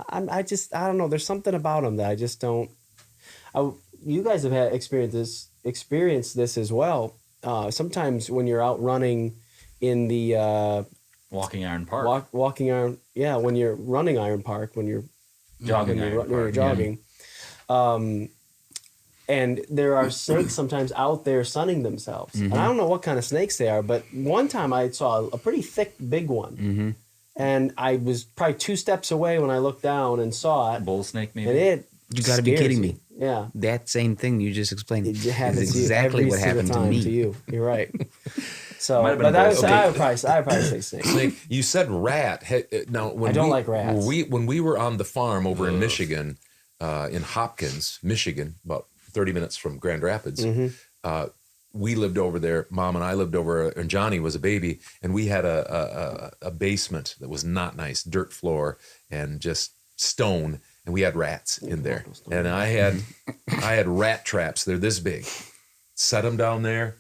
I don't know. There's something about them that I just don't. You guys have had experienced this as well. Sometimes when you're out running in the Walking Iron Park. walking iron, when you're running Iron Park, when you're Jogging when Iron you're, when you're Park, jogging. And there are snakes sometimes out there sunning themselves. And I don't know what kind of snakes they are, but one time I saw a pretty thick, big one. And I was probably 2 steps away when I looked down and saw it. Bull snake, maybe. And it You gotta be scares kidding you. me. Yeah. That same thing you just explained It is happens to you exactly every what single happened to time me. to you. You're right. So, Might have been but a bull. I would probably say snake. Snake. You said rat. Now, when I don't we, like rats. When we were on the farm over in Michigan, in Hopkins, Michigan, about 30 minutes from Grand Rapids, we lived over there. Mom and I lived over, and Johnny was a baby, and we had a basement that was not nice, dirt floor and just stone, and we had rats in there. And I had rat traps. They're this big. Set them down there,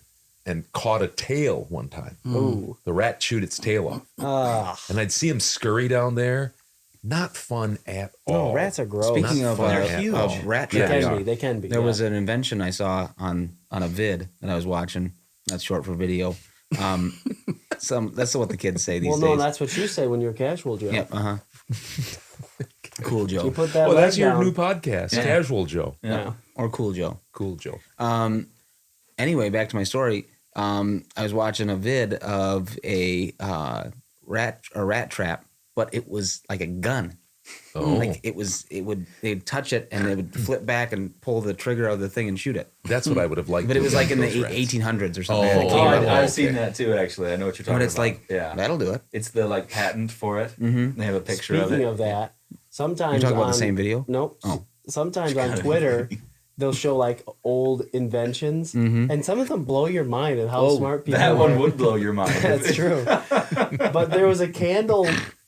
and caught a tail one time. Ooh. The rat chewed its tail off, Ah. and I'd see him scurry down there. Not fun at all. No, rats are gross. Speaking Not of, fun uh, at of all. rat Yeah, traps, They can be. there yeah. was an invention I saw on a vid that I was watching. That's short for video. That's what the kids say these Well, days. no, that's what you say when you're casual, Joe. Yeah, Cool You Joe put that Well, that's leg your down. new podcast, Casual Joe. Yeah. or Cool Joe. Cool Joe. Anyway, back to my story. I was watching a vid of a rat trap, but it was like a gun. Oh, Like they'd touch it and they would flip back and pull the trigger of the thing and shoot it. that's what I would have liked. But to it was have like in done the with those rats. 1800s or something. Oh, It came out. I've seen that too. Actually, I know what you're talking But it's about. like, that'll do it. it's the like patent for it. Mm-hmm. They have a picture of Speaking it. of that, sometimes You're talking about on- the same video? Nope. Oh. Sometimes on Twitter, they'll show like old inventions, Mm-hmm. and some of them blow your mind at how smart people that are. one would blow your mind. That's true. But there was a candle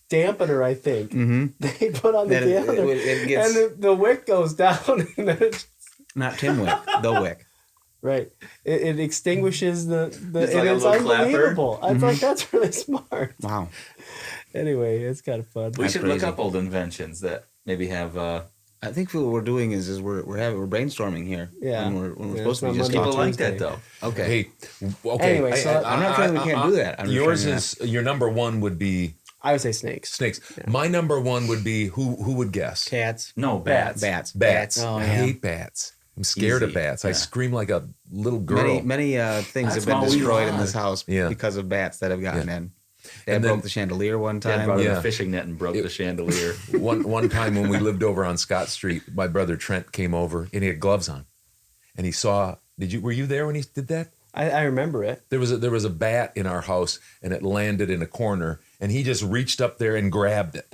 dampener, I think. They put on the Then it- candle, it gets- and the wick goes down, and then Not Tim Wick, the Wick. right, it extinguishes the It's and like a it's little clapper. unbelievable. I was like, that's really smart. Wow. Anyway, it's kind of fun. We That's should crazy. look up old inventions that maybe have. I think what we're doing is we're brainstorming here. Yeah. When we're Yeah, supposed to it's be not just Monday, People like that Tuesday. though. Okay. Hey, okay. Anyway, so I'm not saying we can't do that. I'm just yours trying to is your number one would be I would say snakes. snakes. My number one would be who would guess? Cats. No bats. Bats. Bats. Oh, I yeah. hate bats. I'm scared of Easy. bats. I Yeah. scream like a little girl. Many things That's have been what we destroyed in want. this house Yeah. because of bats that have gotten in. Dad And broke then- the chandelier one Dad time. brought in Yeah. a fishing net and broke the chandelier. One time when we lived over on Scott Street, my brother Trent came over and he had gloves on, and he saw. Were you there when he did that? I remember it. There was a bat in our house and it landed in a corner, and he just reached up there and grabbed it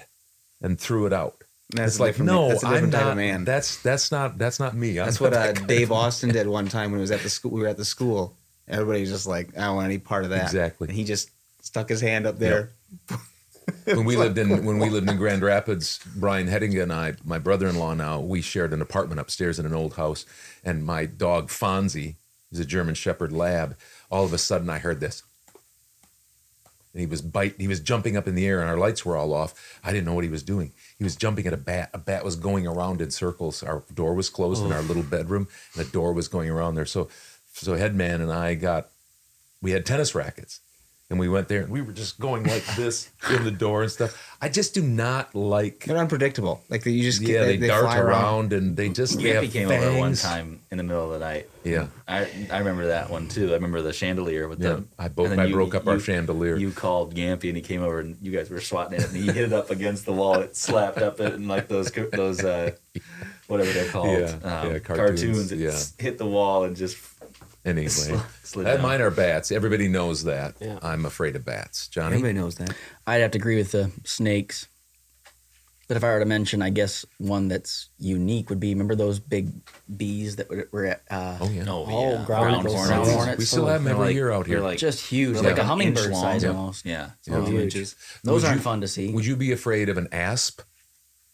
and threw it out. That's It's a like, different- no, that's a I'm different type not. of man. That's not me. I'm That's not what that kind Dave of- Austin did one time when he was at the school. We were at the school. Everybody was just like, I don't want any part of that. Exactly. And he just stuck his hand up there. when we lived in Grand Rapids, Brian Hettinga and I, my brother-in-law now, we shared an apartment upstairs in an old house, and my dog Fonzie, he's a German Shepherd Lab. All of a sudden, I heard this, and he was jumping up in the air, and our lights were all off. I didn't know what he was doing. He was jumping at a bat. A bat was going around in circles. Our door was closed in our little bedroom, and the door was going around there. So Headman and I we had tennis rackets. And we went there and we were just going like this in the door and stuff. I just do not like. They're unpredictable. Like you just They dart fly around and they just they Gampy have came over one fangs. time in the middle of the night. Yeah. I remember that one too. I remember the chandelier with Yeah, the. I and then broke up our chandelier. You called Gampy and he came over and you guys were swatting it and he hit it up against the wall. It slapped up it and like those whatever they're called Yeah, cartoons. It yeah. hit the wall and just Anyway, slid down. mine are bats. Everybody knows that. Yeah. I'm afraid of bats. Johnny? Everybody knows that. I'd have to agree with the snakes. But if I were to mention, I guess one that's unique would be, remember those big bees that were at Oh, yeah. ground ground hornets. hornets? We still have them They're every like- year out here. they're like- Just huge, they're like like a an hummingbird inch long. size Yeah. almost. Yeah. Oh, 2 huge. inches. Those Would aren't you- fun to see. Would you be afraid of an asp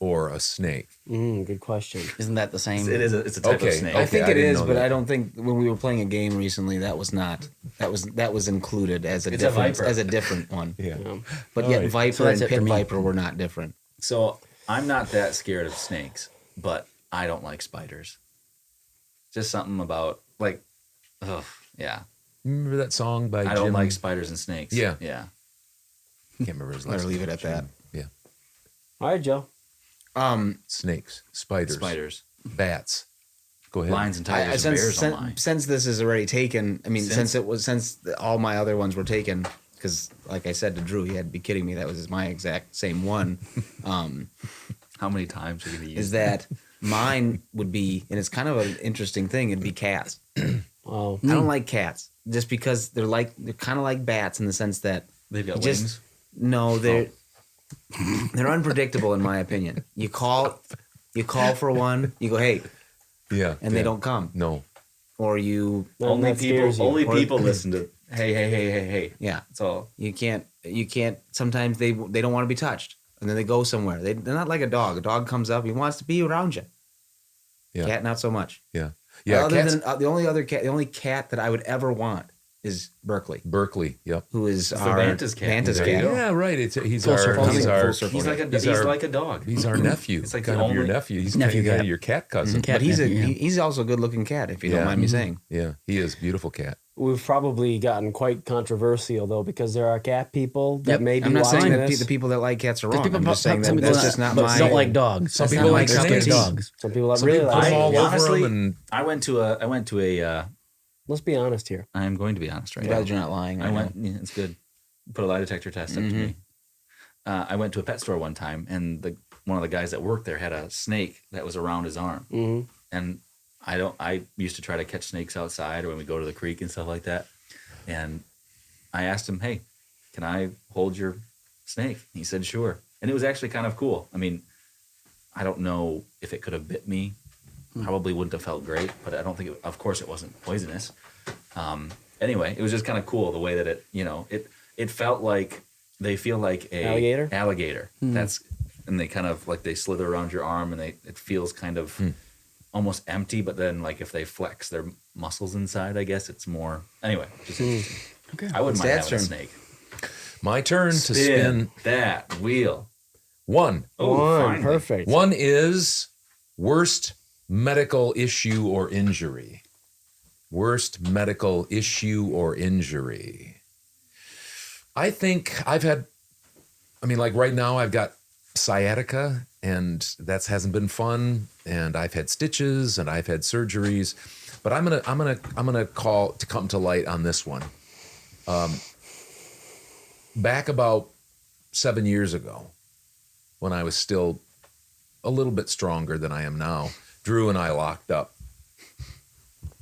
or a snake? Good question. Isn't that the same? It's a type Okay. of snake. I think I it didn't is, know but that. I don't think when we were playing a game recently that was included as a It's a different viper. as a different one. Yeah. But All yet right. Viper So that's and it for Pit me. Viper were not different. So I'm not that scared of snakes, but I don't like spiders. Just something about like, ugh, yeah. Remember that song by I don't Jim? like spiders and snakes. Yeah. Yeah. Can't remember his Let last her leave name. it at that. Yeah. All right, Joe. Snakes, spiders, Spiders, bats. Go ahead. lions and I, tigers and bears don't lie. since this is already taken, I mean, Since- since all my other ones were taken, because like I said to Drew, he had to be kidding me. That was my exact same one. How many times are you going to use Is that mine would be, and it's kind of an interesting thing. It'd be cats. Wow. I don't like cats just because they're kind of like bats in the sense that They've got just- wings. no, they're unpredictable in my opinion. You call for one, you go hey, Yeah. and yeah. they don't come, No. or you Only that scares people. you. Only Or- people listen to. Hey. yeah. That's all. You can't. Sometimes they don't want to be touched, and then they go somewhere. They're not like a dog. A dog comes up, he wants to be around you. Yeah. Cat, not so much. Yeah. Yeah. Other Cats, than the only cat that I would ever want is Berkeley, Berkeley. Yep. who is It's our the Vanta's cat. Vanta's There you cat. go. Yeah. Right. He's Full our. circle. He's Full our. circle. He's like a. He's He's our- like a dog. He's our nephew. It's like kind the of your only- nephew. He's Nephew kind of cat. your cat cousin. Cat But he's nephew, yeah. he's also a good looking cat, if you Yeah. don't mind me saying. Yeah. He is beautiful cat. We've probably gotten quite controversial though, because there are cat people that Yep. may be I'm not saying watching that this. the people that like cats are Because wrong. people I'm just saying some that people that's just not but my. don't like dogs. Some That's people not like my cup of skinnies. dogs. Some people that Some really people like. put 'em all over honestly- him and I went to a. Let's be honest here. I am going to be honest right I'm now. glad you're not lying. I right went. now. Yeah, it's good. Put a lie detector test up to me. I went to a pet store one time, and one of the guys that worked there had a snake that was around his arm, and I used to try to catch snakes outside or when we go to the creek and stuff like that, and I asked him, hey, can I hold your snake? He said sure, and it was actually kind of cool. I mean, I don't know if it could have bit me. Probably wouldn't have felt great, but I don't think of course it wasn't poisonous. Anyway, it was just kind of cool the way that it felt like they feel like a alligator. That's, and they kind of like they slither around your arm and it feels kind of almost empty, but then like if they flex their muscles inside, I guess it's more, anyway, just interesting. Okay. I wouldn't mind having a snake. My turn to spin that wheel. One. One, perfect. One is worst medical issue or injury. Worst medical issue or injury. I think like right now I've got sciatica and that hasn't been fun, and I've had stitches and I've had surgeries, but I'm gonna call to come to light on this one. Back about 7 years ago, when I was still a little bit stronger than I am now, Drew and I locked up.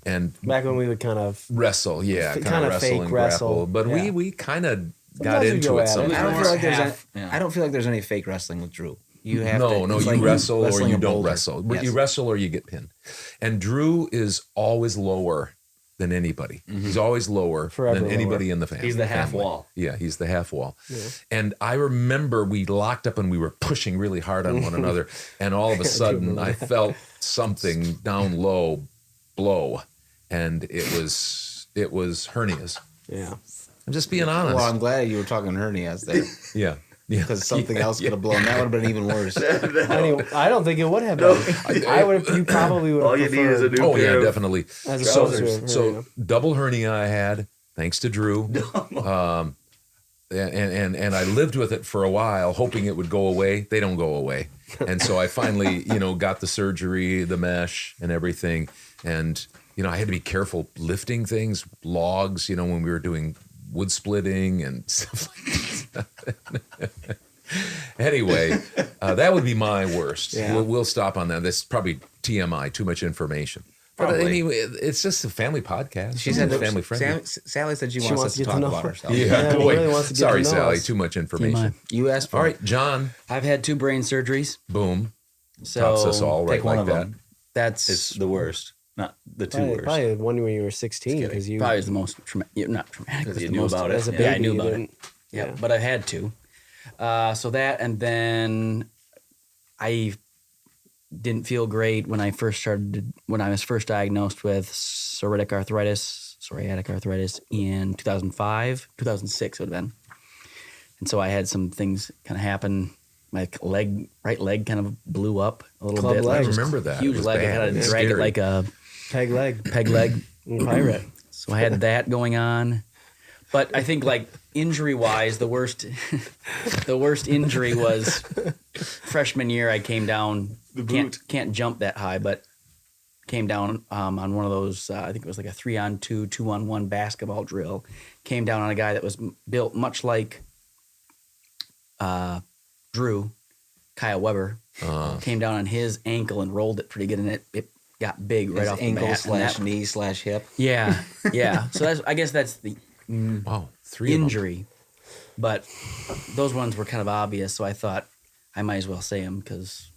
And back when we would kind of wrestle, kind of wrestle and grapple, but we kind of got into it sometimes. I don't feel like there's any fake wrestling with Drew. You have you wrestle or you don't boulder. wrestle. Yes. You wrestle or you get pinned. And Drew is always lower than anybody. He's always lower Forever than anybody lower. in the family. He's the half family. wall. Yeah, he's the half wall. Yeah. And I remember we locked up and we were pushing really hard on one another. And all of a sudden I felt something down low blow. And it was hernias. Yeah. I'm just being honest. Well, I'm glad you were talking hernias there. Yeah. Because something else could have blown. That would have been even worse. Anyway, I don't think it would have been. I would have. You probably would have. All you need is a new Oh pair yeah, of definitely. As a So hernia. double hernia I had, thanks to Drew. And I lived with it for a while, hoping it would go away. They don't go away. And so I finally, got the surgery, the mesh and everything. And, I had to be careful lifting things, logs, when we were doing wood splitting and stuff like that. Anyway, that would be my worst. Yeah. We'll stop on that. That's probably TMI, too much information. But Probably. anyway, it's just a family podcast. She said family friendly. Sally said she She wants wants us to to get talk to know about her. herself. Yeah, he really wants to get sorry, to know Sally. us. Too much information. You asked for All right, John. I've had 2 brain surgeries. Boom. So Tops us all right pick one like of that. them. that's It's the worst, not the two Probably, worst. probably one when you were 16 because you probably the most traumatic. Not traumatic, Because but you the knew most, about it. as a Yeah. baby. Yeah, I knew you about it. didn't- Yeah, but I had to. So that, and then I didn't feel great when I was first diagnosed with psoriatic arthritis in 2006 it would have been. And so I had some things kind of happen. My right leg kind of blew up a little Club bit. leg. Just I remember that. Huge It was leg. bad. I had It to was drag it scary. like a peg leg, peg leg. pirate. So I had that going on. But I think like injury wise, the worst injury was freshman year. I came down, can't jump that high, but came down on one of those, I think it was like a 3-on-2, 2-on-1 basketball drill. Came down on a guy that was built much like Drew, Kyle Weber. Came down on his ankle and rolled it pretty good, and it got big right His off the ankle bat. And that- / knee / hip. Yeah, yeah. So I guess that's the Wow, 3 of them. injury. But those ones were kind of obvious, so I thought I might as well say them because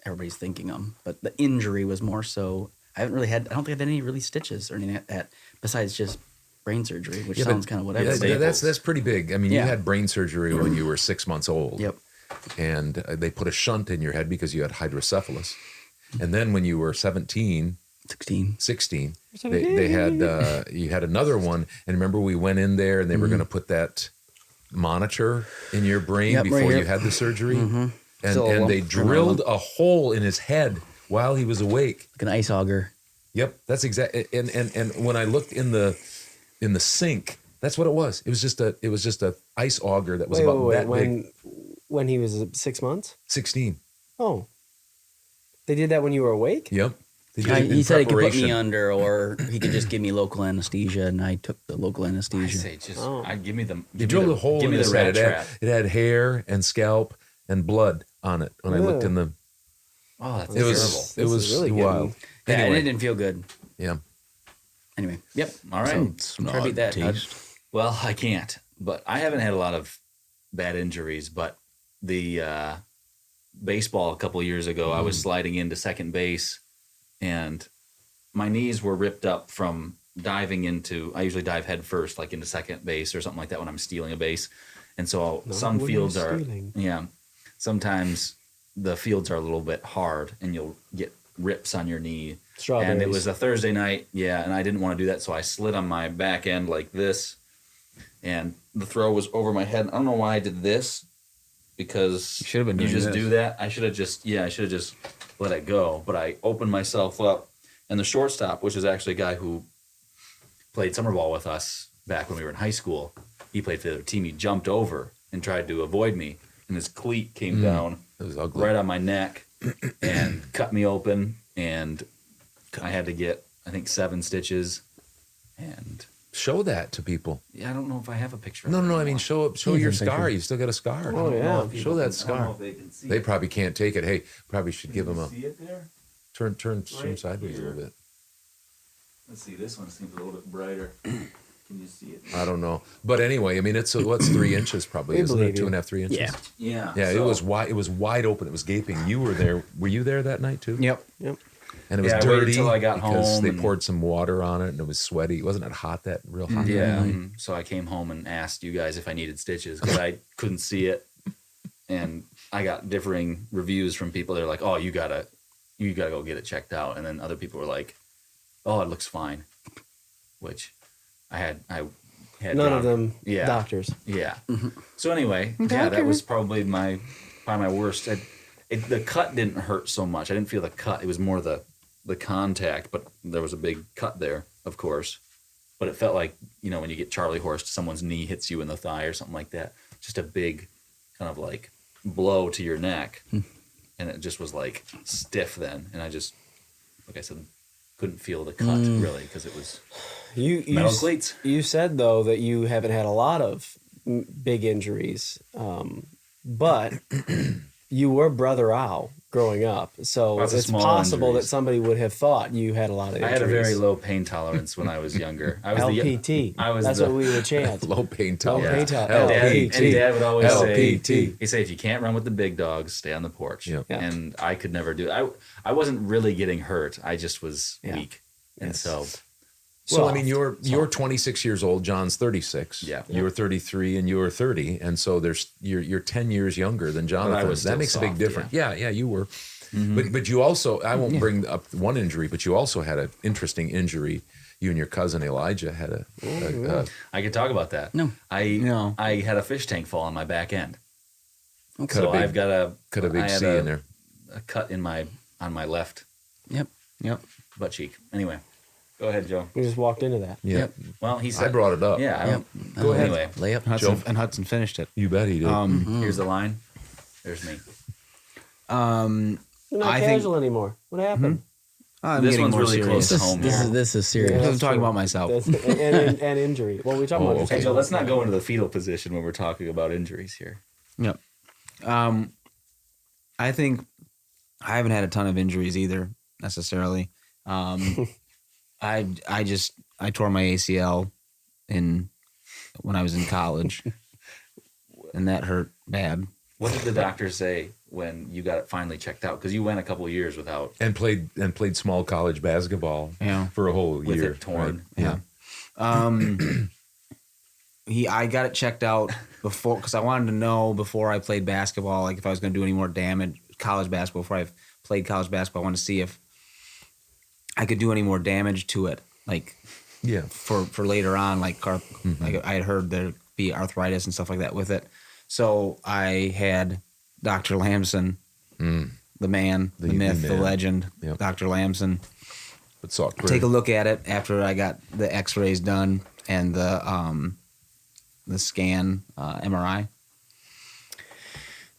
everybody's thinking them. But the injury was more so. I don't think I've had any really stitches or anything like that besides just brain surgery, which Yeah, but- sounds kind of whatever. Yeah, but- that's pretty big. I mean, you Yeah. had brain surgery when you were 6 months old. Yep. And they put a shunt in your head because you had hydrocephalus. And then when you were 16, 16. they had you had another one. And remember, we went in there and they were going to put that monitor in your brain Yep, right before here. you had the surgery. Still And they around. drilled a hole in his head while he was awake. Like an ice auger. Yep, that's exactly. And when I looked in the sink, that's what it was. It was just a ice auger that was about that big. When he was 6 months? 16. Oh. They did that when you were awake? Yep. They did it in He said he could put me preparation. under, or he could just give me local anesthesia, and I took the local I anesthesia. say just, Oh. I'd give me the. They drilled a hole Give in me his the head. rat trap. It had hair and scalp and blood on it when I looked in the. Oh, that's It was terrible. it was really wild. Yeah, and Anyway, it didn't feel good. yeah. Anyway, Yep. All right. try to beat that. Well, I can't, but I haven't had a lot of bad injuries. But the baseball a couple of years ago, I was sliding into second base, and my knees were ripped up from diving into. I usually dive head first, like into second base or something like that when I'm stealing a base. And so some when fields you're are, stealing. sometimes the fields are a little bit hard, and you'll get rips on your knee. Strawberries. And it was a Thursday night, and I didn't want to do that, so I slid on my back end like this, and the throw was over my head. I don't know why I did this, because You should have been you doing just this. do that. I should have just let it go. But I opened myself up, and the shortstop, which is actually a guy who played summer ball with us back when we were in high school, he played for the other team. He jumped over and tried to avoid me, and his cleat came down It was ugly. right on my neck and cut me open, and I had to get, I think, 7 stitches. And Show that to people. yeah, I don't know if I have a picture. No, of it no. I mean, anymore. show your scar. You still got a scar. Oh, yeah. Show that scar. They can see They it. probably can't take it. Hey, probably should give them a See it there? turn Right sideways a here. little bit. Let's see. This one seems a little bit brighter. Can you see it? I don't know, but anyway, I mean, it's what's 3 inches probably, We isn't believe it? you. 2.5, 3 inches. Yeah. Yeah. Yeah, it so- was wide. It was wide open. It was gaping. You were there. Were you there that night too? Yep. And it was Yeah, I waited dirty till I got because home they and- poured some water on it, and it was sweaty. Wasn't it hot? That real hot. Yeah. that night? So I came home and asked you guys if I needed stitches because I couldn't see it, and I got differing reviews from people. They're like, "Oh, you gotta go get it checked out," and then other people were like, "Oh, it looks fine," which I had None of them Yeah. doctors. Yeah. So anyway, yeah, that was probably my worst. The cut didn't hurt so much. I didn't feel the cut. It was more the contact, but there was a big cut there, of course. But it felt like, when you get Charlie horsed, someone's knee hits you in the thigh or something like that. Just a big kind of like blow to your neck. And it just was like stiff then. And I just, like I said, couldn't feel the cut really because it was You metal cleats. You said though that you haven't had a lot of big injuries, but you were Brother Ow growing up, so Lots of it's small possible injuries. that somebody would have thought you had a lot of I injuries. had a very low pain tolerance when I was younger. I was LPT. I was That's the- what we would chant. Low pain Low tolerance. pain And LPT. Dad would always LPT. say, he'd say, if you can't run with the big dogs, stay on the porch. Yep. Yeah. And I could never do it. I wasn't really getting hurt. I just was Yeah. weak. And Yes. so, So Well, I mean, you're 26 years old. John's 36. Yeah. You're 33, and you're 30, and so you're 10 years younger than Jonathan. was That still makes a big soft, difference. Yeah, you were. But you also, I won't bring up one injury, but you also had an interesting injury. You and your cousin Elijah had a I could talk about that. No. I had a fish tank fall on my back end. cut So a big, I've got cut a I big had C in there. a cut on my left Yep. butt cheek. Anyway, go ahead, Joe. We just walked into that. Yeah, Well, he said, I brought it up. Yeah. I don't, Go ahead. Anyway, Layup. Hudson finished it. You bet he did. here's the line. There's me. You're not I think- casual anymore. What happened? I'm This getting one's more really serious. close to home. here. This is serious. Yeah. I'm That's talking true. about myself. And injury. Well, we talk about okay. Okay, Joe, let's not go into the fetal position when we're talking about injuries here. Yep. I think I haven't had a ton of injuries either necessarily. I tore my ACL when I was in college, and that hurt bad. What did the doctor say when you got it finally checked out? Because you went a couple of years without. and played small college basketball Yeah. for a whole With year. it torn. Right? Yeah. I got it checked out before because I wanted to know before I played basketball, like if I was going to do any more damage, college basketball. Before I played college basketball, I wanted to see if I could do any more damage to it, like Yeah. for later on. Like I had heard there'd be arthritis and stuff like that with it. So I had Dr. Lamson, the man, the myth, the man. legend, Yep. Dr. Lamson, But saw it take a look at it after I got the X-rays done and the scan, MRI.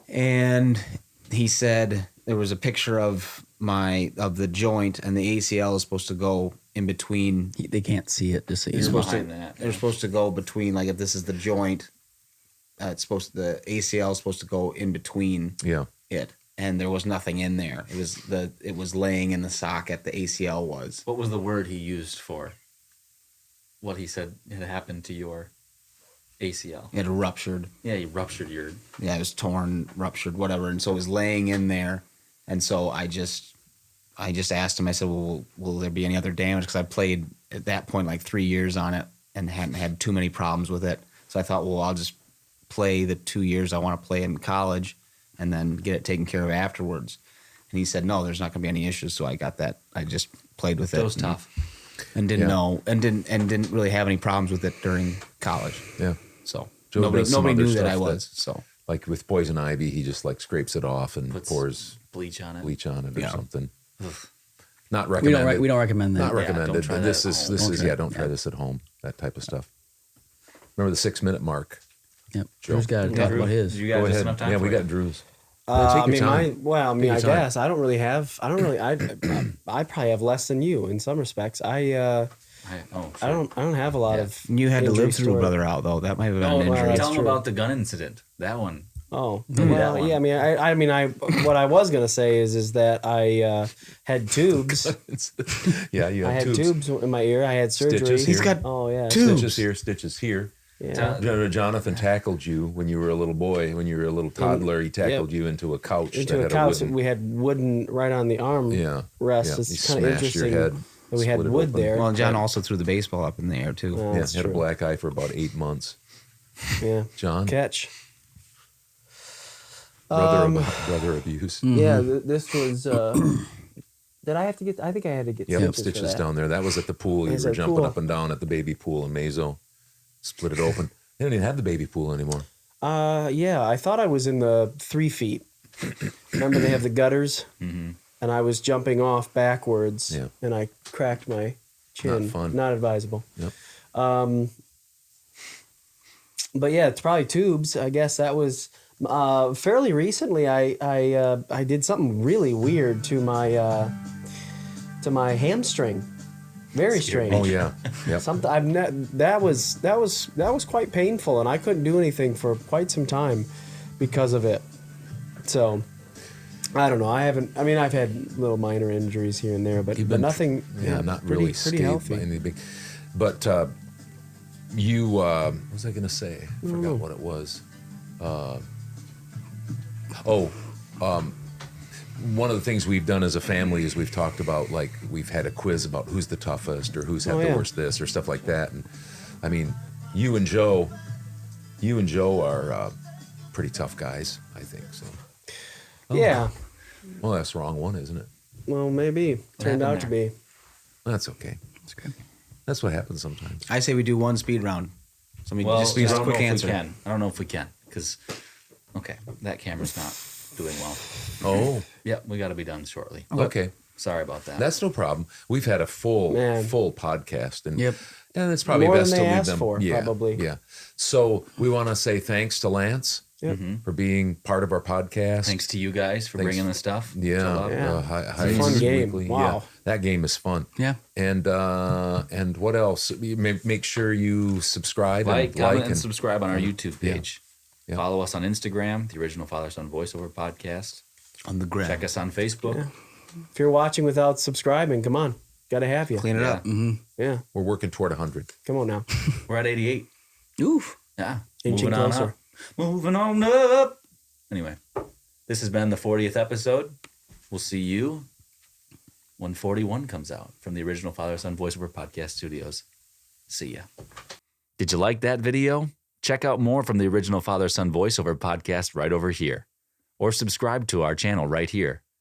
And he said there was a picture of the joint, and the ACL is supposed to go in between. They can't see it. Just so you It's know. supposed to. behind that, They're supposed to go between. Like if this is the joint, the ACL is supposed to go in between Yeah. it. and there was nothing in there. It was laying in the socket. The ACL was. What was the word he used for what he said had happened to your ACL? It had ruptured. Yeah, you ruptured your. Yeah, it was torn, ruptured, whatever. And so it was laying in there. And so I just asked him. I said, "Well, will there be any other damage?" Because I played at that point like 3 years on it and hadn't had too many problems with it. So I thought, well, I'll just play the 2 years I want to play in college and then get it taken care of afterwards. And he said, no, there's not going to be any issues. So I got that. I just played with it. That was tough. And didn't know and didn't really have any problems with it during college. Yeah. So Joe does some nobody other knew that stuff I was. that- So Like with poison ivy, he just like scrapes it off and Puts pours bleach on it. bleach on it or Yeah. something. Not We recommended. don't recommend that. Not Yeah, recommended. don't try This that is at this home. is Okay. yeah. Don't try this at home. That type of stuff. Remember the 6-minute mark. Yep. Joe. Drew's got to talk about his. You Go guys just ahead. enough time Yeah, for we it? got Drew's. take I your mean, time. I Take your time. guess I probably have less than you in some respects. I don't have a lot of. you had to injury live through story. Brother Out though. That might have been Oh, an well, injury. that's tell them true. about the gun incident. That one. Oh, that well, one. yeah. I mean, what I was gonna say is that I had tubes. Yeah, you I had had tubes in my ear. I had surgery. Stitches here. He's got Oh yeah. tubes. Stitches here, stitches here. Yeah. Jonathan tackled you when you were a little boy. When you were a little toddler, he tackled you into a couch. Into that a had couch. wooden, We had wooden right on the arm yeah, rest. yeah. He It's kind of smashed your interesting. head, that we had split it wood open. there. Well, John also threw the baseball up in the air too. Oh, Yeah, that's had a true. black eye for about 8 months. Yeah. John, Catch. brother abuse. Yeah, this was. Did I have to get? I think I had to get Yeah, stitches, stitches for that. down there. That was at the pool. You Is were that jumping cool? up and down at the baby pool in Mazo. Split it open. They don't even have the baby pool anymore. Yeah, I thought I was in the 3 feet. Remember they have the gutters, and I was jumping off backwards, Yeah. and I cracked my chin. Not fun. Not advisable. Yep. But yeah, it's probably tubes. I guess that was fairly recently. I did something really weird to my hamstring. Very strange. Oh yeah, yep. Something that was quite painful, and I couldn't do anything for quite some time because of it. So I don't know. I've had little minor injuries here and there, but You've been nothing. Yeah, not pretty, really pretty scathed healthy. by any big. But you, what was I gonna say? I forgot what it was. One of the things we've done as a family is we've talked about, like, we've had a quiz about who's the toughest or who's had Oh, the yeah. worst this or stuff like that. And I mean, you and Joe are pretty tough guys, I think. So, Yeah. well, that's the wrong one, isn't it? Well, maybe turned happened out to there? be. That's okay. That's good. That's what happens sometimes. I say we do one speed round. Somebody Well, just I a don't know quick if answer. we can. I don't know if we can because that camera's not doing well. Oh, Yeah, we got to be done shortly. okay. Sorry about that. That's no problem. We've had a full Man. podcast, and Yep. and it's probably More best than to they leave asked them. for, yeah, probably. Yeah. So we want to say thanks to Lance Yep. for being part of our podcast. Thanks to you guys for Thanks. bringing this stuff. Yeah, to love. Yeah. Hi, It's a fun This game. Weekly. Wow. Yeah, that game is fun. Yeah. And what else? You make sure you subscribe Like, and comment, like and subscribe on our YouTube Yeah. page. Yeah. Follow us on Instagram, the Original Father Son Voiceover Podcast. On the gram. Check us on Facebook. If you're watching without subscribing, come on, gotta have you. Clean it Yeah. up. Yeah, We're working toward 100. come on now. We're at 88. Oof. Yeah. Inching Moving on closer. up. Moving on up. Anyway, this has been the 40th episode. We'll see you when 41 comes out from the Original Father Son Voiceover Podcast Studios. See ya. Did you like that video? Check out more from the Original Father Son Voiceover Podcast right over here. Or subscribe to our channel right here.